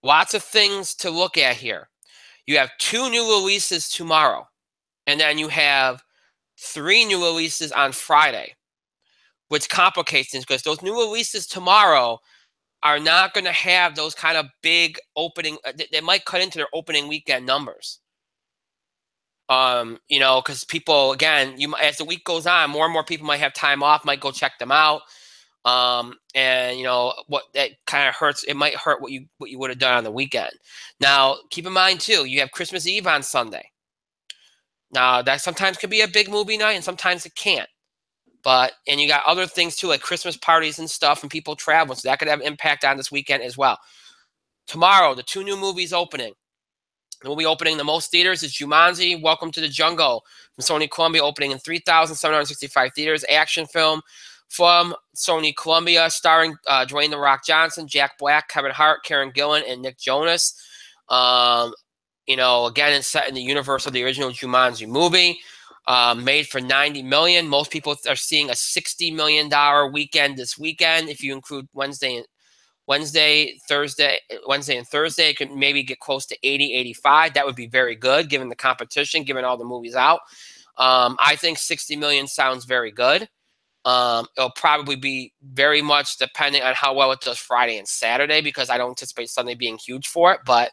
lots of things to look at here. You have 2 new releases tomorrow, and then you have 3 new releases on Friday. which complicates things because those new releases tomorrow are not going to have those kind of big opening. They might cut into their opening weekend numbers. You know, because people, again, as the week goes on, more and more people might have time off, might go check them out. And you know what, that kind of hurts. It might hurt what you would have done on the weekend. Now, keep in mind too, you have Christmas Eve on Sunday. Now that sometimes could be a big movie night, and sometimes it can't. And you got other things too, like Christmas parties and stuff, and people travel, so that could have impact on this weekend as well. Tomorrow, the 2 new movies opening. The movie opening the most theaters is Jumanji: Welcome to the Jungle from Sony Columbia, opening in 3,765 theaters. Action film from Sony Columbia, starring Dwayne "The Rock" Johnson, Jack Black, Kevin Hart, Karen Gillan, and Nick Jonas. You know, again, it's set in the universe of the original Jumanji movie. Made for $90 million. Most people are seeing a $60 million weekend this weekend. If you include Wednesday and Thursday, it could maybe get close to 80, 85. That would be very good given the competition, given all the movies out. I think 60 million sounds very good. It'll probably be very much depending on how well it does Friday and Saturday, because I don't anticipate Sunday being huge for it. But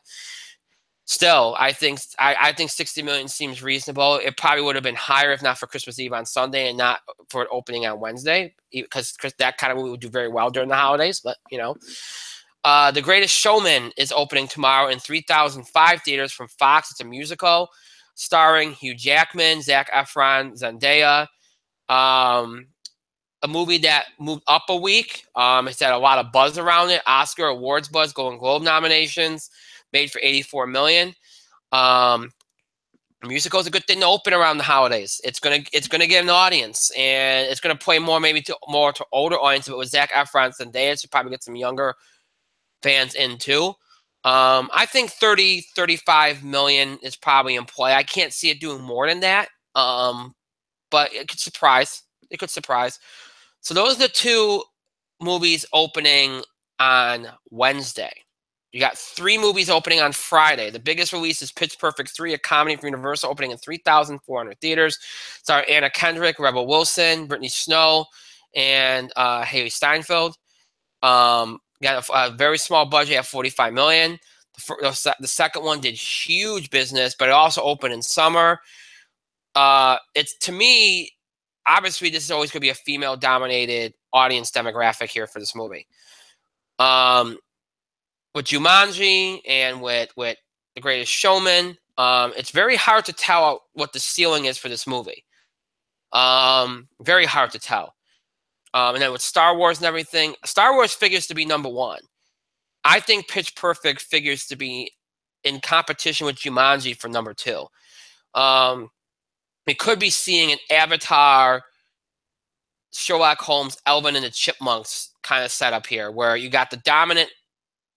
still, I think 60 million seems reasonable. It probably would have been higher if not for Christmas Eve on Sunday and not for it opening on Wednesday, because that kind of movie would do very well during the holidays. But, you know, The Greatest Showman is opening tomorrow in 3,005 theaters from Fox. It's a musical starring Hugh Jackman, Zac Efron, Zendaya. A movie that moved up a week. It's had a lot of buzz around it. Oscar awards buzz, Golden Globe nominations. Made for $84 million. A musical is a good thing to open around the holidays. It's gonna get an audience, and it's gonna play more to older audience. But with Zac Efron and Zendaya, so probably get some younger fans in too. I think 35 million is probably in play. I can't see it doing more than that. But it could surprise. So those are the 2 movies opening on Wednesday. You got 3 movies opening on Friday. The biggest release is Pitch Perfect 3, a comedy from Universal, opening in 3,400 theaters. Starring Anna Kendrick, Rebel Wilson, Brittany Snow, and Haley Steinfeld. Got a very small budget at $45 million. The second one did huge business, but it also opened in summer. It's, to me, obviously this is always going to be a female-dominated audience demographic here for this movie. With Jumanji and with The Greatest Showman, it's very hard to tell what the ceiling is for this movie. Very hard to tell. And then with Star Wars and everything, Star Wars figures to be number 1. I think Pitch Perfect figures to be in competition with Jumanji for number 2. We could be seeing an Avatar, Sherlock Holmes, Alvin and the Chipmunks kind of setup here, where you got the dominant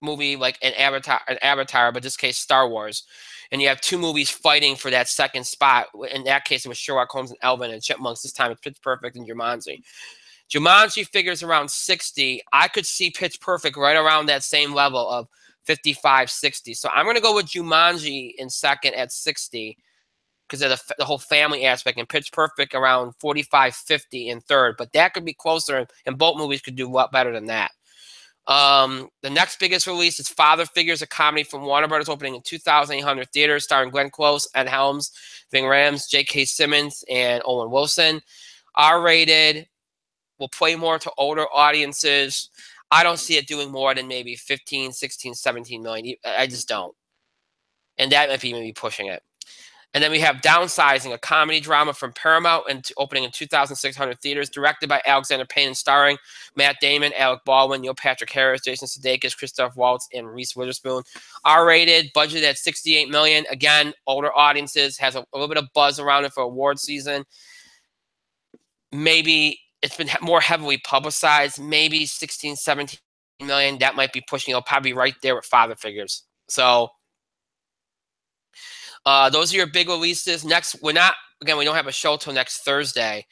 movie like an Avatar, but in this case Star Wars, and you have 2 movies fighting for that second spot. In that case, it was Sherlock Holmes and Alvin and Chipmunks. This time it's Pitch Perfect and Jumanji. Jumanji figures around 60. I could see Pitch Perfect right around that same level of 55, 60. So I'm going to go with Jumanji in second at 60 because of the whole family aspect, and Pitch Perfect around 45, 50 in third. But that could be closer, and both movies could do a lot better than that. The next biggest release is Father Figures, a comedy from Warner Brothers, opening in 2,800 theaters, starring Glenn Close, Ed Helms, Ving Rhames, J.K. Simmons, and Owen Wilson. R-rated, will play more to older audiences. I don't see it doing more than maybe 15, 16, 17 million. I just don't. And that might be maybe pushing it. And then we have Downsizing, a comedy drama from Paramount, and opening in 2,600 theaters, directed by Alexander Payne and starring Matt Damon, Alec Baldwin, Neil Patrick Harris, Jason Sudeikis, Christoph Waltz, and Reese Witherspoon. R-rated, budgeted at $68 million. Again, older audiences, has a little bit of buzz around it for award season. Maybe it's been more heavily publicized, maybe 16, 17 million. That might be pushing. It'll probably be right there with Father Figures. So those are your big releases. Next, we don't have a show till next Thursday.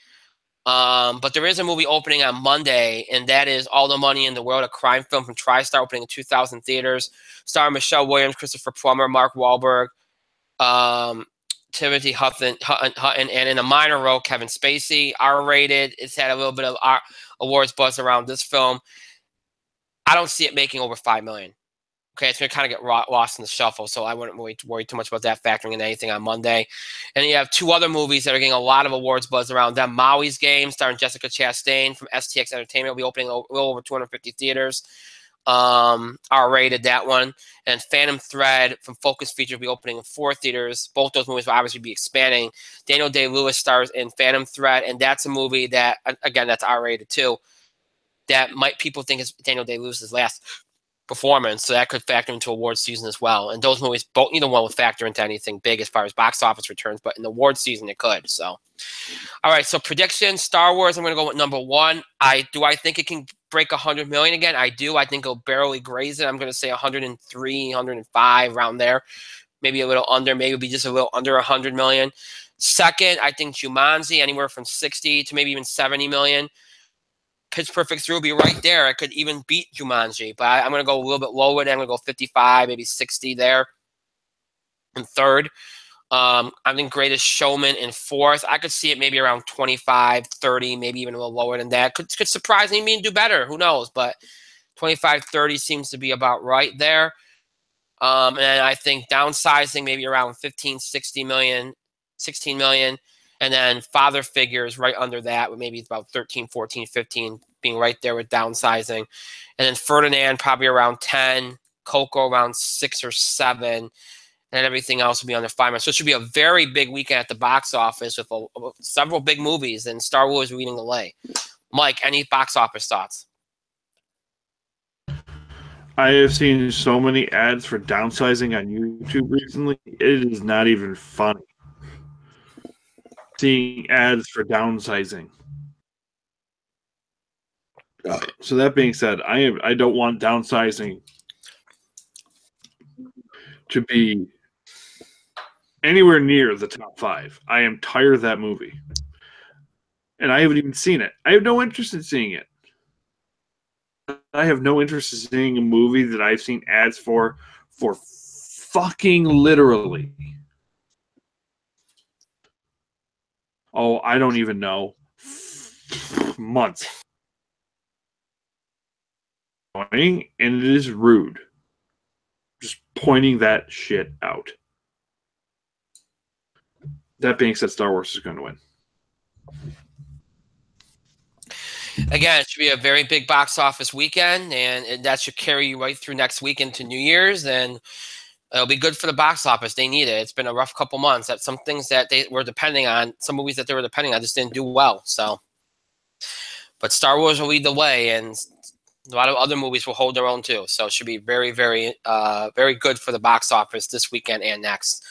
But there is a movie opening on Monday, and that is All the Money in the World, a crime film from TriStar, opening in 2,000 theaters, starring Michelle Williams, Christopher Plummer, Mark Wahlberg, Timothy Hutton, and in a minor role, Kevin Spacey, R-rated. It's had a little bit of awards buzz around this film. I don't see it making over $5 million. Okay, it's going to kind of get lost in the shuffle, so I wouldn't really worry too much about that factoring in anything on Monday. And you have two other movies that are getting a lot of awards buzz around them. Maui's Game, starring Jessica Chastain from STX Entertainment, will be opening a little over 250 theaters. R-rated, that one. And Phantom Thread from Focus Feature will be opening in 4 theaters. Both those movies will obviously be expanding. Daniel Day-Lewis stars in Phantom Thread, and that's a movie that, again, that's R-rated too. That people think is Daniel Day-Lewis's last performance, so that could factor into awards season as well. And those movies, neither one would factor into anything big as far as box office returns, but in the awards season it could. So, all right. So predictions: Star Wars. I'm going to go with number 1. I think it can break 100 million again. I do. I think it'll barely graze it. I'm going to say 103, 105, around there. Maybe a little under. Maybe it'll be just a little under 100 million. Second, I think Jumanji, anywhere from 60 to maybe even 70 million. Pitch Perfect 3 will be right there. It could even beat Jumanji, but I'm going to go a little bit lower. I'm going to go 55, maybe 60 there in third. I think Greatest Showman in fourth. I could see it maybe around 25, 30, maybe even a little lower than that. Could surprise me and do better. Who knows? But 25, 30 seems to be about right there. And I think Downsizing maybe around 15, 60 million, 16 million. And then Father Figures right under that, with maybe about 13, 14, 15 being right there with Downsizing. And then Ferdinand probably around 10, Coco around 6 or 7, and everything else will be under 5 months. So it should be a very big weekend at the box office with several big movies, and Star Wars leading the way. Mike, any box office thoughts? I have seen so many ads for Downsizing on YouTube recently. It is not even funny. Seeing ads for Downsizing. So that being said, I don't want Downsizing to be anywhere near the top 5. I am tired of that movie. And I haven't even seen it. I have no interest in seeing it. I have no interest in seeing a movie that I've seen ads for fucking literally. Oh, I don't even know. Months. And it is rude. Just pointing that shit out. That being said, Star Wars is going to win. Again, it should be a very big box office weekend, and that should carry you right through next week into New Year's, and it'll be good for the box office. They need it. It's been a rough couple months. That some things that they were depending on, some movies that they were depending on, just didn't do well. So, but Star Wars will lead the way, and a lot of other movies will hold their own too. So it should be very, very, very good for the box office this weekend and next.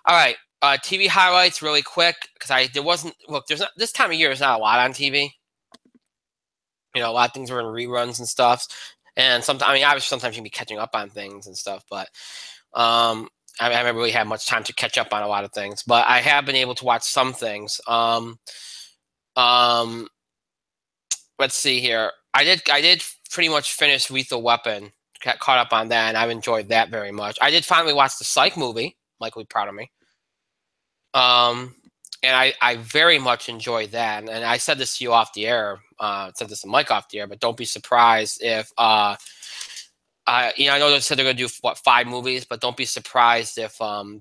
All right, TV highlights really quick, because there's not, this time of year is not a lot on TV. You know, a lot of things are in reruns and stuff. And obviously sometimes you can be catching up on things and stuff, but I haven't really had much time to catch up on a lot of things. But I have been able to watch some things. Let's see here. I did pretty much finish Lethal Weapon. Got caught up on that, and I've enjoyed that very much. I did finally watch the Psych movie. Mike will be proud of me. And I very much enjoyed that. And I said this to you off the air. Said this to Mike off the air, but don't be surprised if I know they said they're going to do 5 movies, but don't be surprised if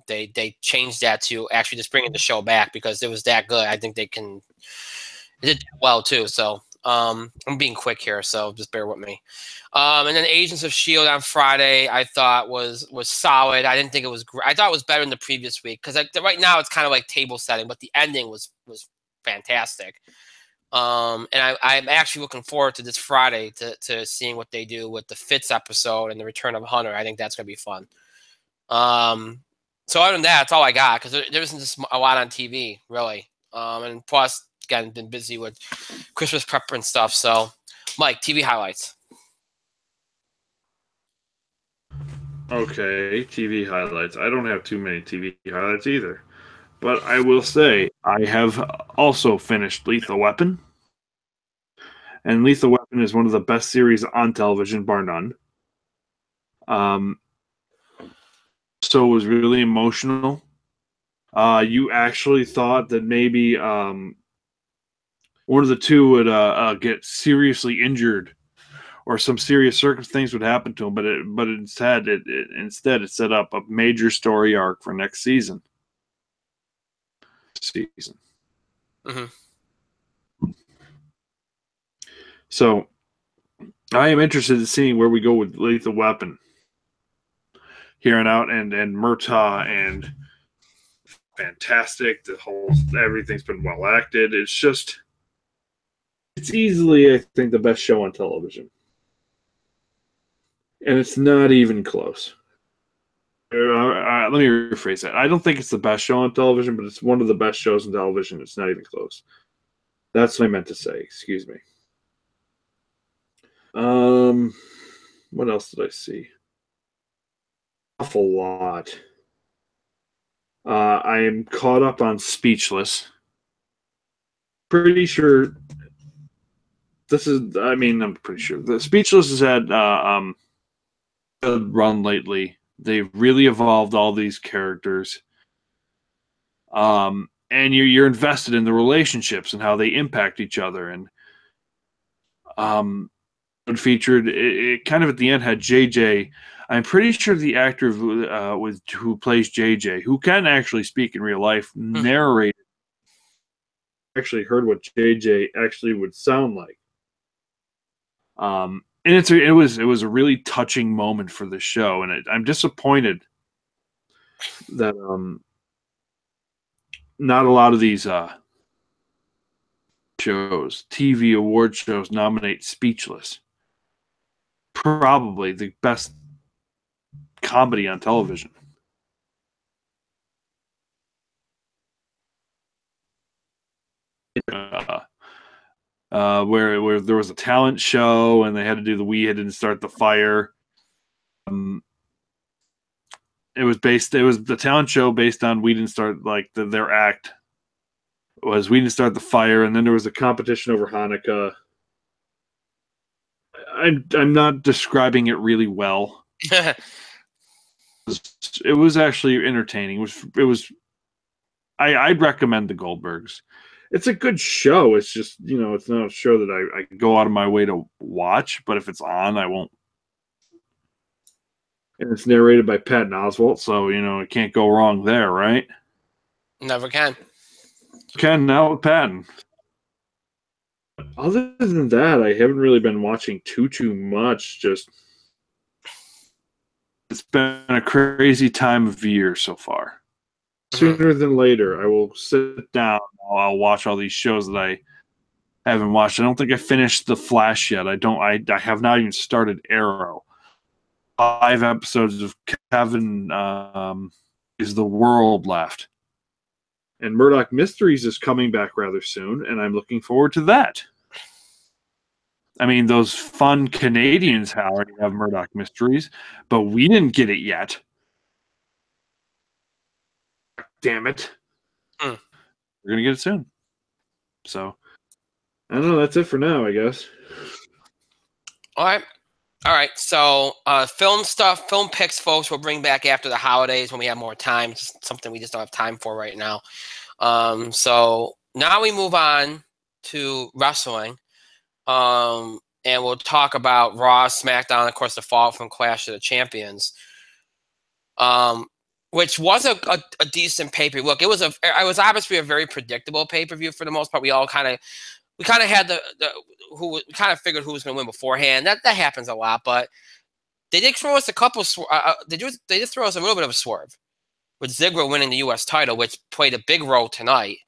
they change that to actually just bringing the show back, because it was that good. I think they can. It did well too. So I'm being quick here, so just bear with me. And then Agents of S.H.I.E.L.D. on Friday, I thought was solid. I didn't think it was great. I thought it was better than the previous week, because right now it's kind of like table setting, but the ending was fantastic. And I'm actually looking forward to this Friday to seeing what they do with the Fitz episode and the Return of Hunter. I think that's going to be fun. So other than that, that's all I got, because there isn't just a lot on TV, really. And plus, again, been busy with Christmas prep and stuff. So, Mike, TV highlights. Okay, TV highlights. I don't have too many TV highlights either. But I will say, I have also finished Lethal Weapon. And Lethal Weapon is one of the best series on television, bar none. So it was really emotional. You actually thought that maybe one of the two would get seriously injured, or some serious things would happen to him. But instead, it set up a major story arc for next season. Mm-hmm. So I am interested in seeing where we go with Lethal Weapon here on out, and Murtaugh and fantastic. Everything's been well acted. It's easily, I think, the best show on television, and it's not even close. Let me rephrase that. I don't think it's the best show on television, but it's one of the best shows on television. It's not even close. That's what I meant to say. Excuse me. What else did I see? Awful lot. I am caught up on Speechless. Pretty sure this is. I mean, I'm pretty sure the Speechless has had a run lately. They've really evolved all these characters. And you're invested in the relationships and how they impact each other. And featured it kind of at the end had JJ. I'm pretty sure the actor who plays JJ, who can actually speak in real life, narrated. Actually heard what JJ actually would sound like. And it was a really touching moment for the show, and I'm disappointed that not a lot of these TV award shows nominate Speechless. Probably the best comedy on television. Where there was a talent show and they had to do the "We Didn't Start the Fire." It was the talent show based on "We Didn't Start," like their act was "We Didn't Start the Fire," and then there was a competition over Hanukkah. I'm not describing it really well. It was actually entertaining. I'd recommend the Goldbergs. It's a good show. It's just, it's not a show that I go out of my way to watch, but if it's on, I won't. And it's narrated by Patton Oswalt, so, it can't go wrong there, right? Never can. Can now with Patton. Other than that, I haven't really been watching too much. Just it's been a crazy time of year so far. Sooner than later, I will sit down. I'll watch all these shows that I haven't watched. I don't think I finished The Flash yet. I have not even started Arrow. 5 episodes of Kevin is the World left. And Murdoch Mysteries is coming back rather soon, and I'm looking forward to that. I mean, those fun Canadians already have Murdoch Mysteries, but we didn't get it yet. Damn it. We're going to get it soon. So, I don't know. That's it for now, I guess. All right. So, film picks, folks, we'll bring back after the holidays when we have more time. It's something we just don't have time for right now. So, now we move on to wrestling. And we'll talk about Raw, SmackDown, of course, the fall from Clash of the Champions. Which was a decent pay-per-view. Look, it was obviously a very predictable pay-per-view for the most part. We kind of had we kind of figured who was going to win beforehand. That happens a lot, but they did throw us a couple. They did throw us a little bit of a swerve with Ziggler winning the U.S. title, which played a big role tonight.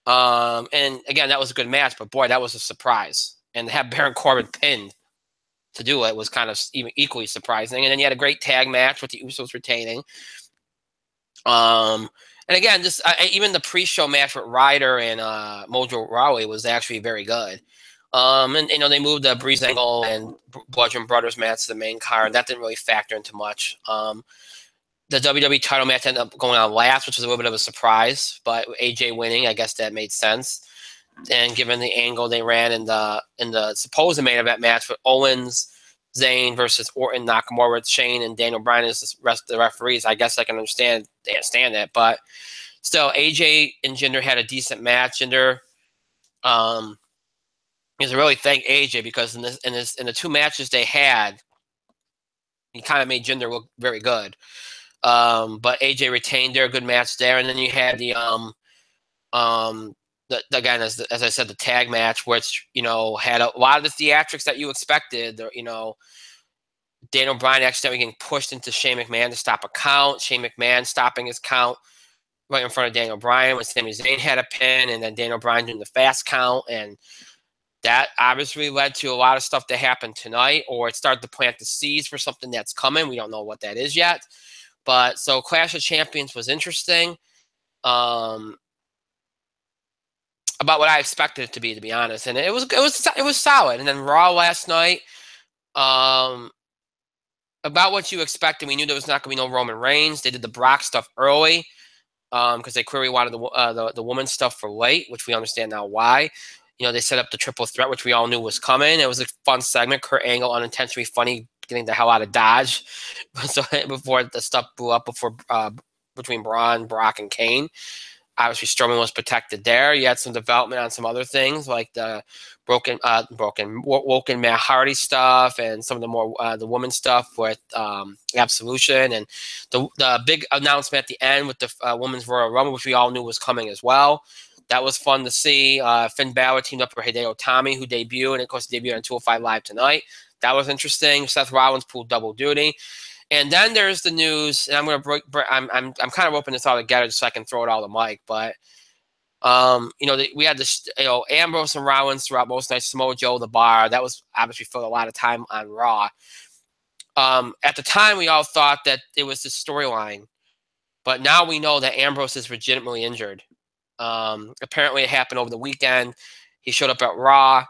And again, that was a good match, but boy, that was a surprise. And to have Baron Corbin pinned to do it was kind of even equally surprising. And then you had a great tag match with the Usos retaining. And again, just even the pre-show match with Ryder and Mojo Rawley was actually very good. And they moved the Breezangle and Bludgeon Brothers match to the main card. That didn't really factor into much. The WWE title match ended up going on last, which was a little bit of a surprise. But AJ winning, I guess that made sense. And given the angle they ran in the supposed main event match with Owens, Zayn versus Orton, Nakamura, Shane, and Daniel Bryan as the rest of the referees, I guess I can understand it. But still, AJ and Jinder had a decent match. Jinder, is to really thank AJ because in the two matches they had, he kind of made Jinder look very good. But AJ retained their good match there, and then you had again, as I said, the tag match, which had a lot of the theatrics that you expected. Daniel Bryan accidentally getting pushed into Shane McMahon to stop a count. Shane McMahon stopping his count right in front of Daniel Bryan when Sami Zayn had a pin, and then Daniel Bryan doing the fast count, and that obviously led to a lot of stuff that happened tonight, or it started to plant the seeds for something that's coming. We don't know what that is yet. But so Clash of Champions was interesting. About what I expected it to be honest, and it was solid. And then Raw last night, about what you expected. We knew there was not going to be no Roman Reigns. They did the Brock stuff early because they clearly wanted the woman stuff for late, which we understand now why. They set up the triple threat, which we all knew was coming. It was a fun segment. Kurt Angle unintentionally funny, getting the hell out of Dodge so before the stuff blew up between Braun, Brock, and Kane. Obviously, Strowman was protected there. You had some development on some other things like the woken Matt Hardy stuff and some of the more the woman stuff with Absolution and the big announcement at the end with the Women's Royal Rumble, which we all knew was coming as well. That was fun to see. Finn Balor teamed up with Hideo Itami, who debuted, and of course debuted on 205 Live tonight. That was interesting. Seth Rollins pulled double duty. And then there's the news, and I'm gonna I'm kind of opening this all together just so I can throw it all to Mike. But we had this, Ambrose and Rollins throughout most nights. Samoa Joe, the Bar. That was obviously for a lot of time on Raw. At the time, we all thought that it was the storyline, but now we know that Ambrose is legitimately injured. Apparently, it happened over the weekend. He showed up at Raw.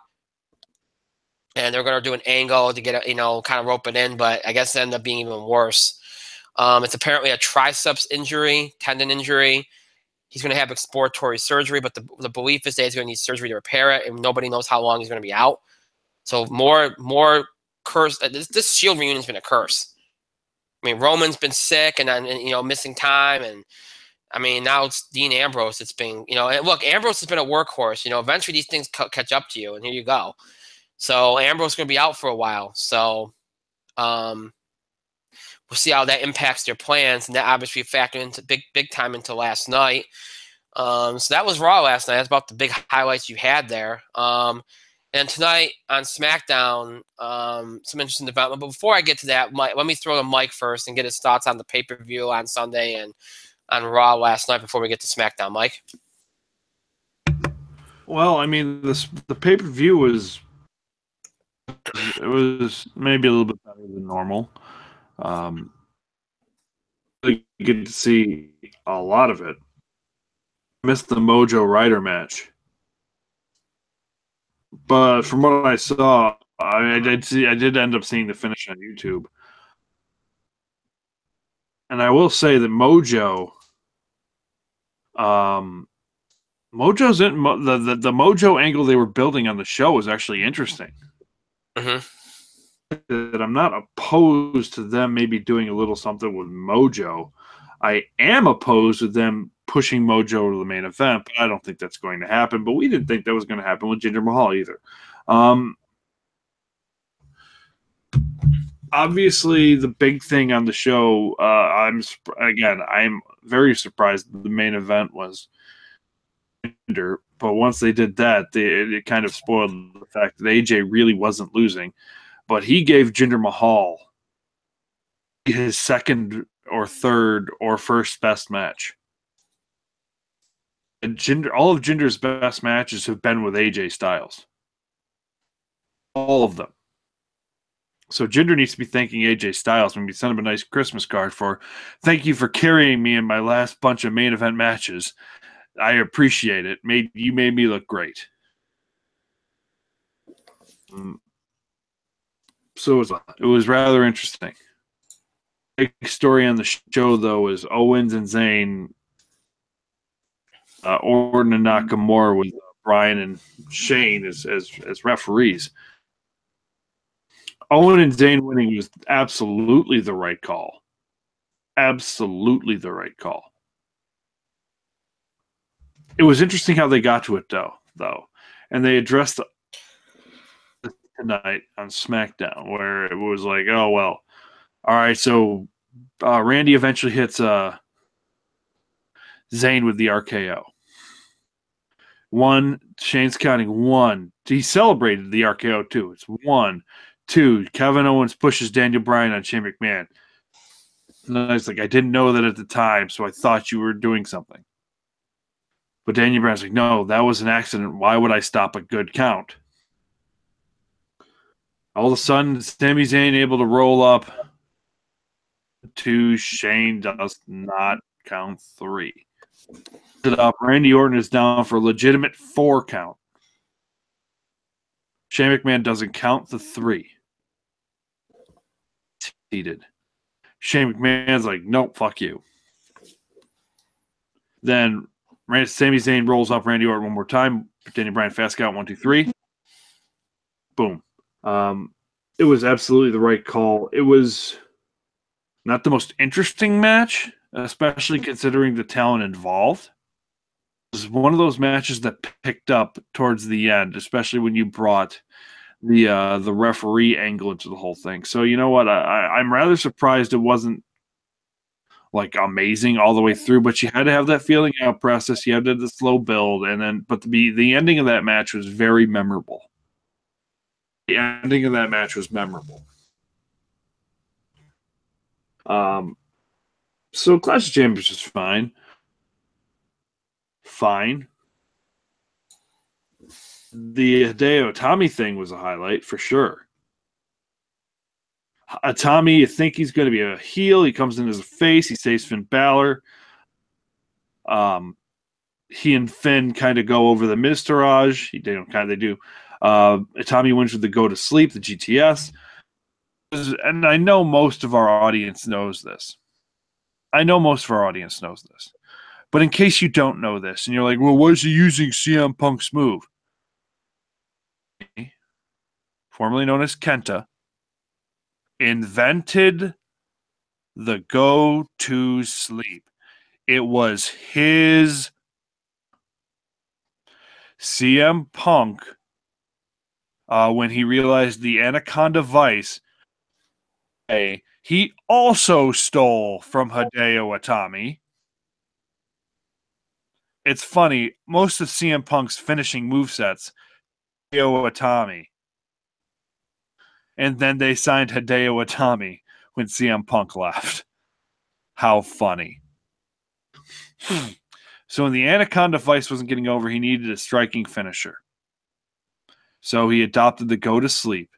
And they're going to do an angle to get kind of rope it in, but I guess it ended up being even worse. It's apparently a triceps injury, tendon injury. He's going to have exploratory surgery, but the belief is that he's going to need surgery to repair it, and nobody knows how long he's going to be out. So more curse. This Shield reunion's been a curse. I mean, Roman's been sick and missing time, and I mean now it's Dean Ambrose. It's been and look, Ambrose has been a workhorse. Eventually these things catch up to you, and here you go. So Ambrose is going to be out for a while. So we'll see how that impacts their plans, and that obviously factored into big time into last night. So that was Raw last night. That's about the big highlights you had there. And tonight on SmackDown, some interesting development. But before I get to that, let me throw to Mike first and get his thoughts on the pay-per-view on Sunday and on Raw last night before we get to SmackDown. Mike? Well, I mean, the pay-per-view was maybe a little bit better than normal. You get to see a lot of it. Missed the Mojo Ryder match, but from what I saw, I did end up seeing the finish on YouTube, and I will say that Mojo's the Mojo angle they were building on the show was actually interesting. Mm-hmm. That I'm not opposed to them maybe doing a little something with Mojo. I am opposed to them pushing Mojo to the main event, but I don't think that's going to happen. But we didn't think that was going to happen with Jinder Mahal either. Obviously, the big thing on the show, I'm very surprised the main event was Jinder. But once they did that, it kind of spoiled the fact that AJ really wasn't losing. But he gave Jinder Mahal his second or third or first best match. And all of Jinder's best matches have been with AJ Styles. All of them. So Jinder needs to be thanking AJ Styles when we send him a nice Christmas card for, thank you for carrying me in my last bunch of main event matches. I appreciate it. You made me look great. So it was rather interesting. Big story on the show, though, is Owens and Zayn, Orton and Nakamura with Bryan and Shane as referees. Owen and Zayn winning was absolutely the right call. Absolutely the right call. It was interesting how they got to it, though. And they addressed it tonight on SmackDown, where it was like, oh, well, all right, so Randy eventually hits Zayn with the RKO. One, Shane's counting one. He celebrated the RKO too. It's 1, 2. Kevin Owens pushes Daniel Bryan on Shane McMahon. And I was like, I didn't know that at the time, so I thought you were doing something. But Daniel Bryan's like, no, that was an accident. Why would I stop a good count? All of a sudden, Sami Zayn able to roll up to Shane does not count 3. It up. Randy Orton is down for a legitimate 4 count. Shane McMahon doesn't count the 3. He did. Shane McMahon's like, nope, fuck you. Then Sami Zayn rolls up Randy Orton one more time. Daniel Bryan fast count 1, 2, 3. Boom. It was absolutely the right call. It was not the most interesting match, especially considering the talent involved. It was one of those matches that picked up towards the end, especially when you brought the referee angle into the whole thing. So you know what? I'm rather surprised it wasn't like amazing all the way through, but you had to have that feeling out process. You had to have the slow build, and then the ending of that match was very memorable. The ending of that match was memorable. So Clash of Champions was fine. Fine. The Hideo Itami thing was a highlight for sure. Itami, you think he's going to be a heel. He comes in as a face. He saves Finn Balor. He and Finn kind of go over the Miztourage. They do. Itami wins with the go to sleep, the GTS. And I know most of our audience knows this. But in case you don't know this, and you're like, well, why is he using CM Punk's move? Formerly known as Kenta, invented the go to sleep. It was his CM Punk, when he realized the Anaconda Vice, he also stole from Hideo Itami. It's funny, most of CM Punk's finishing movesets, Hideo Itami. And then they signed Hideo Itami when CM Punk left. How funny. So when the Anaconda Vice wasn't getting over, he needed a striking finisher. So he adopted the go to sleep.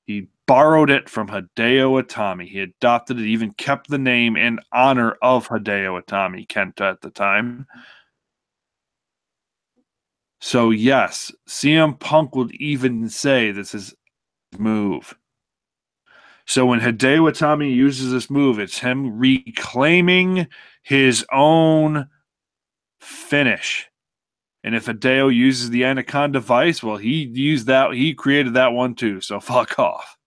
He borrowed it from Hideo Itami. He adopted it, even kept the name in honor of Hideo Itami, Kenta at the time. So yes, CM Punk would even say this is his move. So when Hideo Itami uses this move, it's him reclaiming his own finish. And if Hideo uses the Anaconda Vice, well, he created that one too, so fuck off.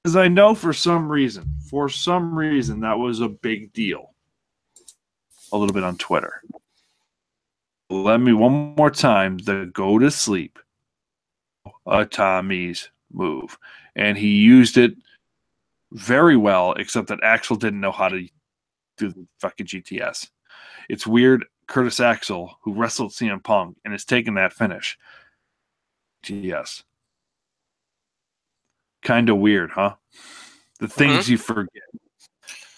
Because I know for some reason, that was a big deal. A little bit on Twitter. Let me one more time, the go to sleep, Itami's move. And he used it very well, except that Axel didn't know how to do the fucking GTS. It's weird. Curtis Axel, who wrestled CM Punk and has taken that finish. GTS. Kind of weird, huh? The things you forget.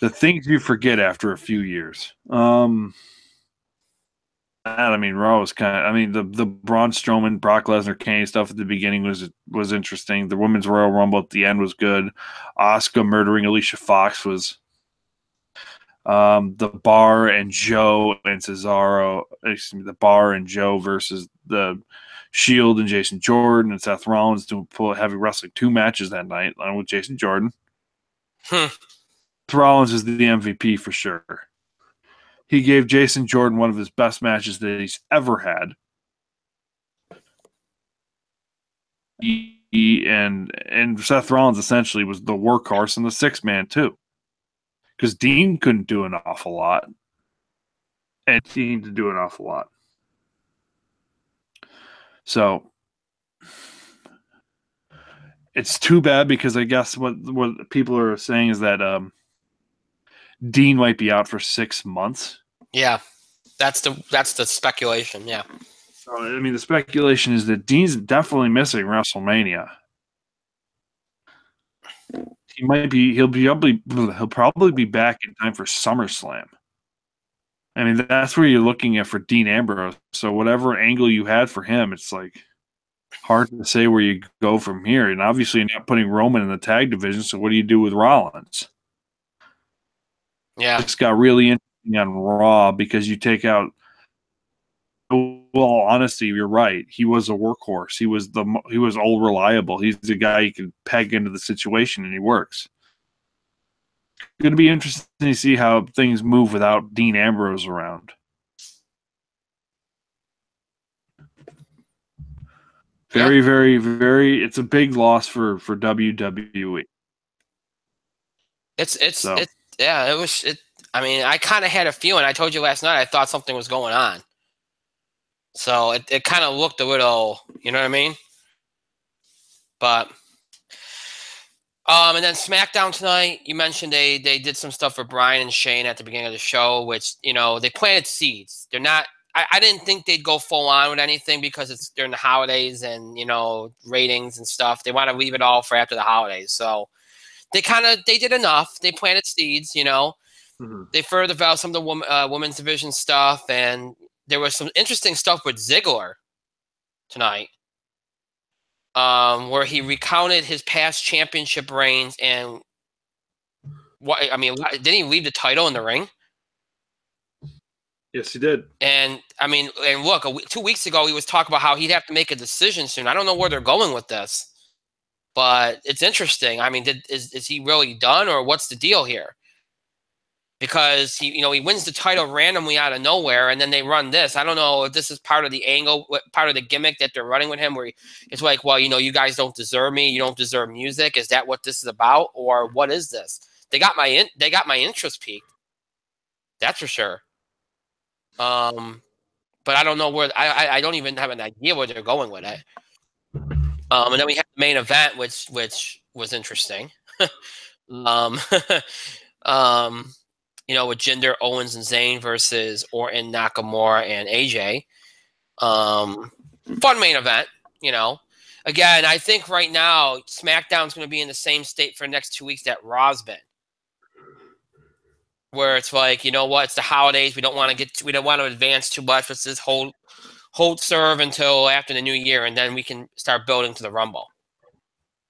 The things you forget after a few years. I mean, Raw was kind of. I mean, the Braun Strowman, Brock Lesnar, Kane stuff at the beginning was interesting. The Women's Royal Rumble at the end was good. Asuka murdering Alicia Fox was. The Bar and Joe and Cesaro. Excuse me, the Bar and Joe versus the Shield and Jason Jordan and Seth Rollins having wrestling 2 matches that night, along with Jason Jordan. Seth Rollins is the MVP for sure. He gave Jason Jordan one of his best matches that he's ever had. And Seth Rollins essentially was the workhorse and the 6-man too. Because Dean couldn't do an awful lot. and seemed to do an awful lot. So it's too bad because I guess what people are saying is that Dean might be out for 6 months. Yeah, that's the speculation. Yeah. I mean, the speculation is that Dean's definitely missing WrestleMania. He'll probably be back in time for SummerSlam. I mean, that's where you're looking at for Dean Ambrose. So whatever angle you had for him, it's like hard to say where you go from here. And obviously, you're not putting Roman in the tag division. So what do you do with Rollins? Yeah, it's got really interesting on Raw because you take out. Well, honestly, you're right. He was a workhorse. He was all reliable. He's the guy you can peg into the situation, and he works. It's going to be interesting to see how things move without Dean Ambrose around. Very, very, very. It's a big loss for WWE. I mean, I kind of had a feeling. I told you last night I thought something was going on. So it kind of looked a little, you know what I mean? But and then SmackDown tonight, you mentioned they did some stuff for Bryan and Shane at the beginning of the show, which, you know, they planted seeds. They're not I didn't think they'd go full on with anything because it's during the holidays and, you know, ratings and stuff. They want to leave it all for after the holidays. So they did enough. They planted seeds, you know. Mm-hmm. They further developed some of the women's division stuff, and there was some interesting stuff with Ziggler tonight, where he recounted his past championship reigns and didn't he leave the title in the ring? Yes, he did. And look, 2 weeks ago he was talking about how he'd have to make a decision soon. I don't know where they're going with this, but it's interesting. I mean, is he really done, or what's the deal here? Because he wins the title randomly out of nowhere, and then they run this. I don't know if this is part of the angle, part of the gimmick that they're running with him, where it's like, well, you guys don't deserve me. You don't deserve music. Is that what this is about, or what is this? They got my interest peaked. That's for sure. But I don't know where. I don't even have an idea where they're going with it. And then we have the main event, which was interesting. With Jinder, Owens, and Zayn versus Orton, Nakamura, and AJ. Fun main event, Again, I think right now SmackDown's going to be in the same state for the next 2 weeks that Raw's been, where it's like, you know what, it's the holidays. We don't want to advance too much. Let's just hold serve until after the new year, and then we can start building to the Rumble.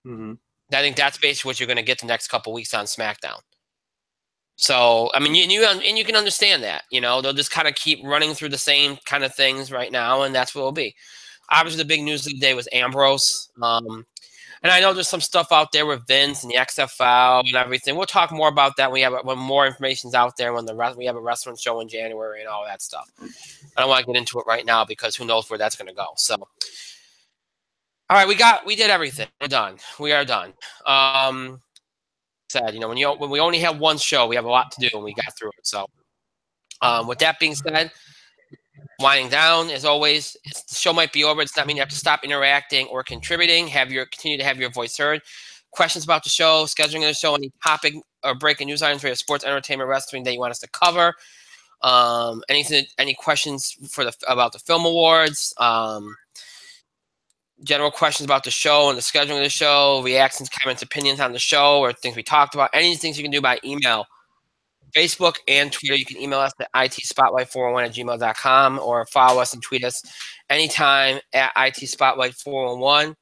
Mm-hmm. I think that's basically what you're going to get the next couple weeks on SmackDown. So, I mean, you can understand that, they'll just kind of keep running through the same kind of things right now, and that's what it'll be. Obviously, the big news of the day was Ambrose. And I know there's some stuff out there with Vince and the XFL and everything. We'll talk more about that when more information's out there, when we have a wrestling show in January and all that stuff. I don't want to get into it right now because who knows where that's going to go. So, all right, we did everything. We're done. We are done. Said, when we only have one show, we have a lot to do, and we got through it. So, with that being said, winding down as always. The show might be over. It does not mean you have to stop interacting or contributing. Continue to have your voice heard. Questions about the show, scheduling of the show, any topic or breaking news items for your sports, entertainment, wrestling that you want us to cover. Any questions about the film awards. General questions about the show and the scheduling of the show, reactions, comments, opinions on the show, or things we talked about. Any things you can do by email, Facebook, and Twitter. You can email us at itspotlight411@gmail.com or follow us and tweet us anytime at itspotlight411.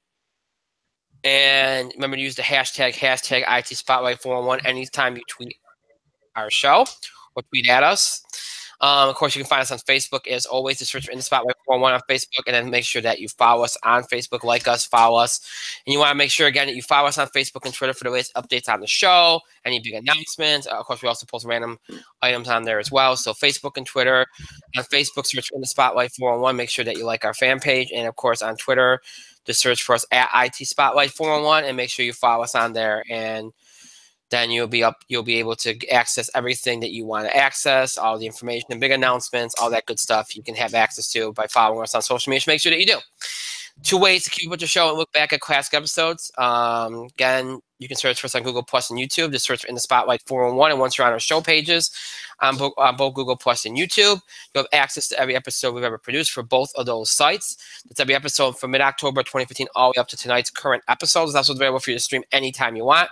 And remember to use the hashtag itspotlight411 anytime you tweet our show or tweet at us. Of course, you can find us on Facebook as always. Just search for In the Spotlight 411 on Facebook, and then make sure that you follow us on Facebook, like us, follow us. And you want to make sure, again, that you follow us on Facebook and Twitter for the latest updates on the show, any big announcements. Of course, we also post random items on there as well. So Facebook and Twitter. On Facebook, search for In the Spotlight 411. Make sure that you like our fan page. And, of course, on Twitter, just search for us at IT Spotlight 411 and make sure you follow us on there. And then you'll be able to access everything that you want to access, all the information, big announcements, all that good stuff you can have access to by following us on social media. Make sure that you do. 2 ways to keep up with the show and look back at classic episodes. Again, you can search for us on Google Plus and YouTube. Just search for In the Spotlight 411. And once you're on our show pages on both Google Plus and YouTube, you'll have access to every episode we've ever produced for both of those sites. That's every episode from mid-October 2015 all the way up to tonight's current episodes. That's also available for you to stream anytime you want.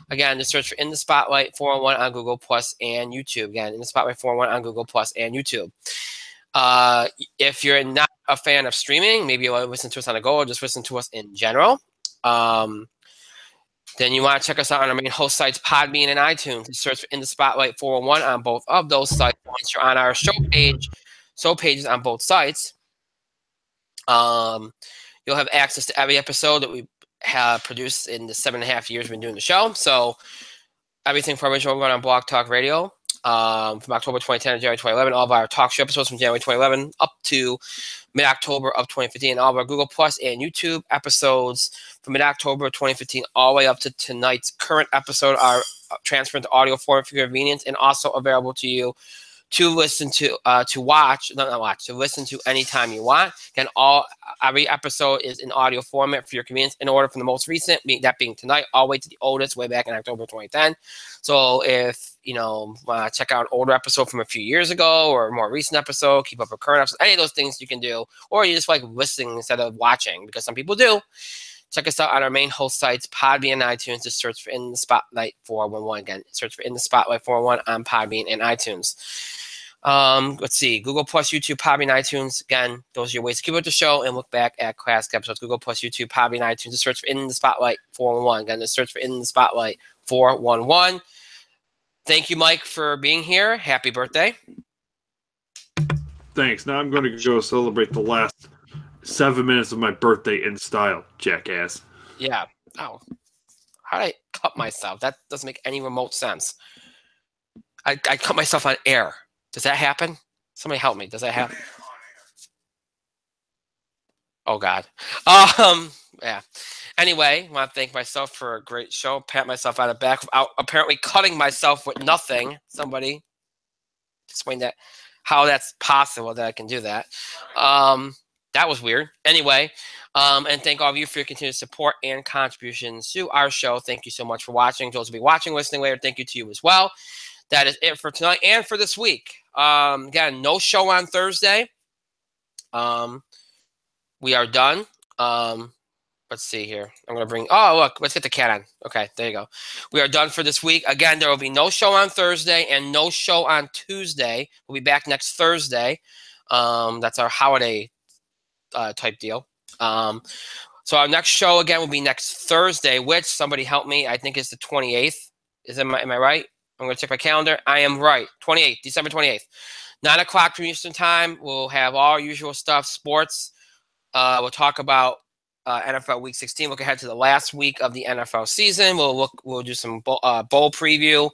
Again, just search for In the Spotlight 411 on Google Plus and YouTube. Again, In the Spotlight 411 on Google Plus and YouTube. If you're not a fan of streaming, maybe you want to listen to us on the go or just listen to us in general, then you want to check us out on our main host sites, Podbean and iTunes. Search for In the Spotlight 411 on both of those sites. Once you're on our show pages on both sites, you'll have access to every episode that we have produced in the 7.5 years we've been doing the show. So everything from original run on Blog Talk Radio, from October 2010 to January 2011, all of our talk show episodes from January 2011 up to mid-October of 2015, and all of our Google Plus and YouTube episodes from mid-October 2015 all the way up to tonight's current episode are transferred to audio form for your convenience and also available to you to listen to, to listen to anytime you want. Again, every episode is in audio format for your convenience in order from the most recent, that being tonight, all the way to the oldest, way back in October 2010. So if check out an older episode from a few years ago or a more recent episode, keep up with current episodes, any of those things you can do, or you just like listening instead of watching, because some people do. Check us out on our main host sites, Podbean and iTunes. Just search for In the Spotlight 411. Again, search for In the Spotlight 411 on Podbean and iTunes. Let's see, Google Plus, YouTube, Podbean, iTunes. Again, those are your ways to keep up with the show and look back at classic episodes. Google Plus, YouTube, Podbean, iTunes. Just search for In the Spotlight 411. Again, just search for In the Spotlight 411. Thank you, Mike, for being here. Happy birthday. Thanks. Now I'm going to go celebrate the last 7 minutes of my birthday in style, jackass. Yeah. Oh, how did I cut myself? That doesn't make any remote sense. I cut myself on air. Does that happen? Somebody help me. Does that happen? Oh, God. Yeah. Anyway, I want to thank myself for a great show. Pat myself on the back without apparently cutting myself with nothing. Somebody explain that, how that's possible that I can do that. That was weird. Anyway, and thank all of you for your continued support and contributions to our show. Thank you so much for watching. Those who will be watching, listening later, thank you to you as well. That is it for tonight and for this week. Again, no show on Thursday. We are done. Let's see here. I'm going to bring... Oh, look. Let's get the cat on. Okay, there you go. We are done for this week. Again, there will be no show on Thursday and no show on Tuesday. We'll be back next Thursday. That's our holiday type deal. So our next show, again, will be next Thursday, which, somebody help me, I think is the 28th. Am I right? I'm going to check my calendar. I am right. 28th, December 28th. 9 o'clock from Eastern Time. We'll have all our usual stuff, sports. We'll talk about NFL Week 16. Look ahead to the last week of the NFL season. We'll do some bowl preview.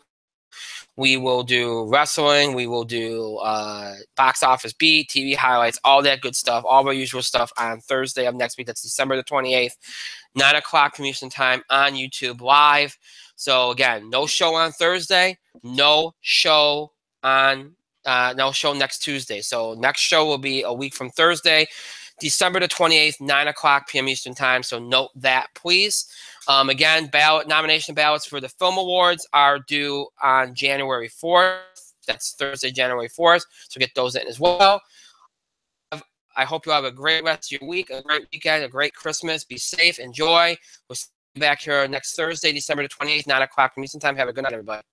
We will do wrestling. We will do box office beat, TV highlights, all that good stuff, all our usual stuff on Thursday of next week. That's December the 28th, 9 o'clock from Eastern Time on YouTube Live. So again, no show on Thursday, no show next Tuesday. So next show will be a week from Thursday, December the 28th, 9 o'clock p.m. Eastern Time. So note that, please. Again, nomination ballots for the Film Awards are due on January 4th. That's Thursday, January 4th. So get those in as well. I hope you have a great rest of your week, a great weekend, a great Christmas. Be safe, enjoy. We'll see you back here next Thursday, December the 28th, 9 o'clock from Eastern Time. Have a good night, everybody.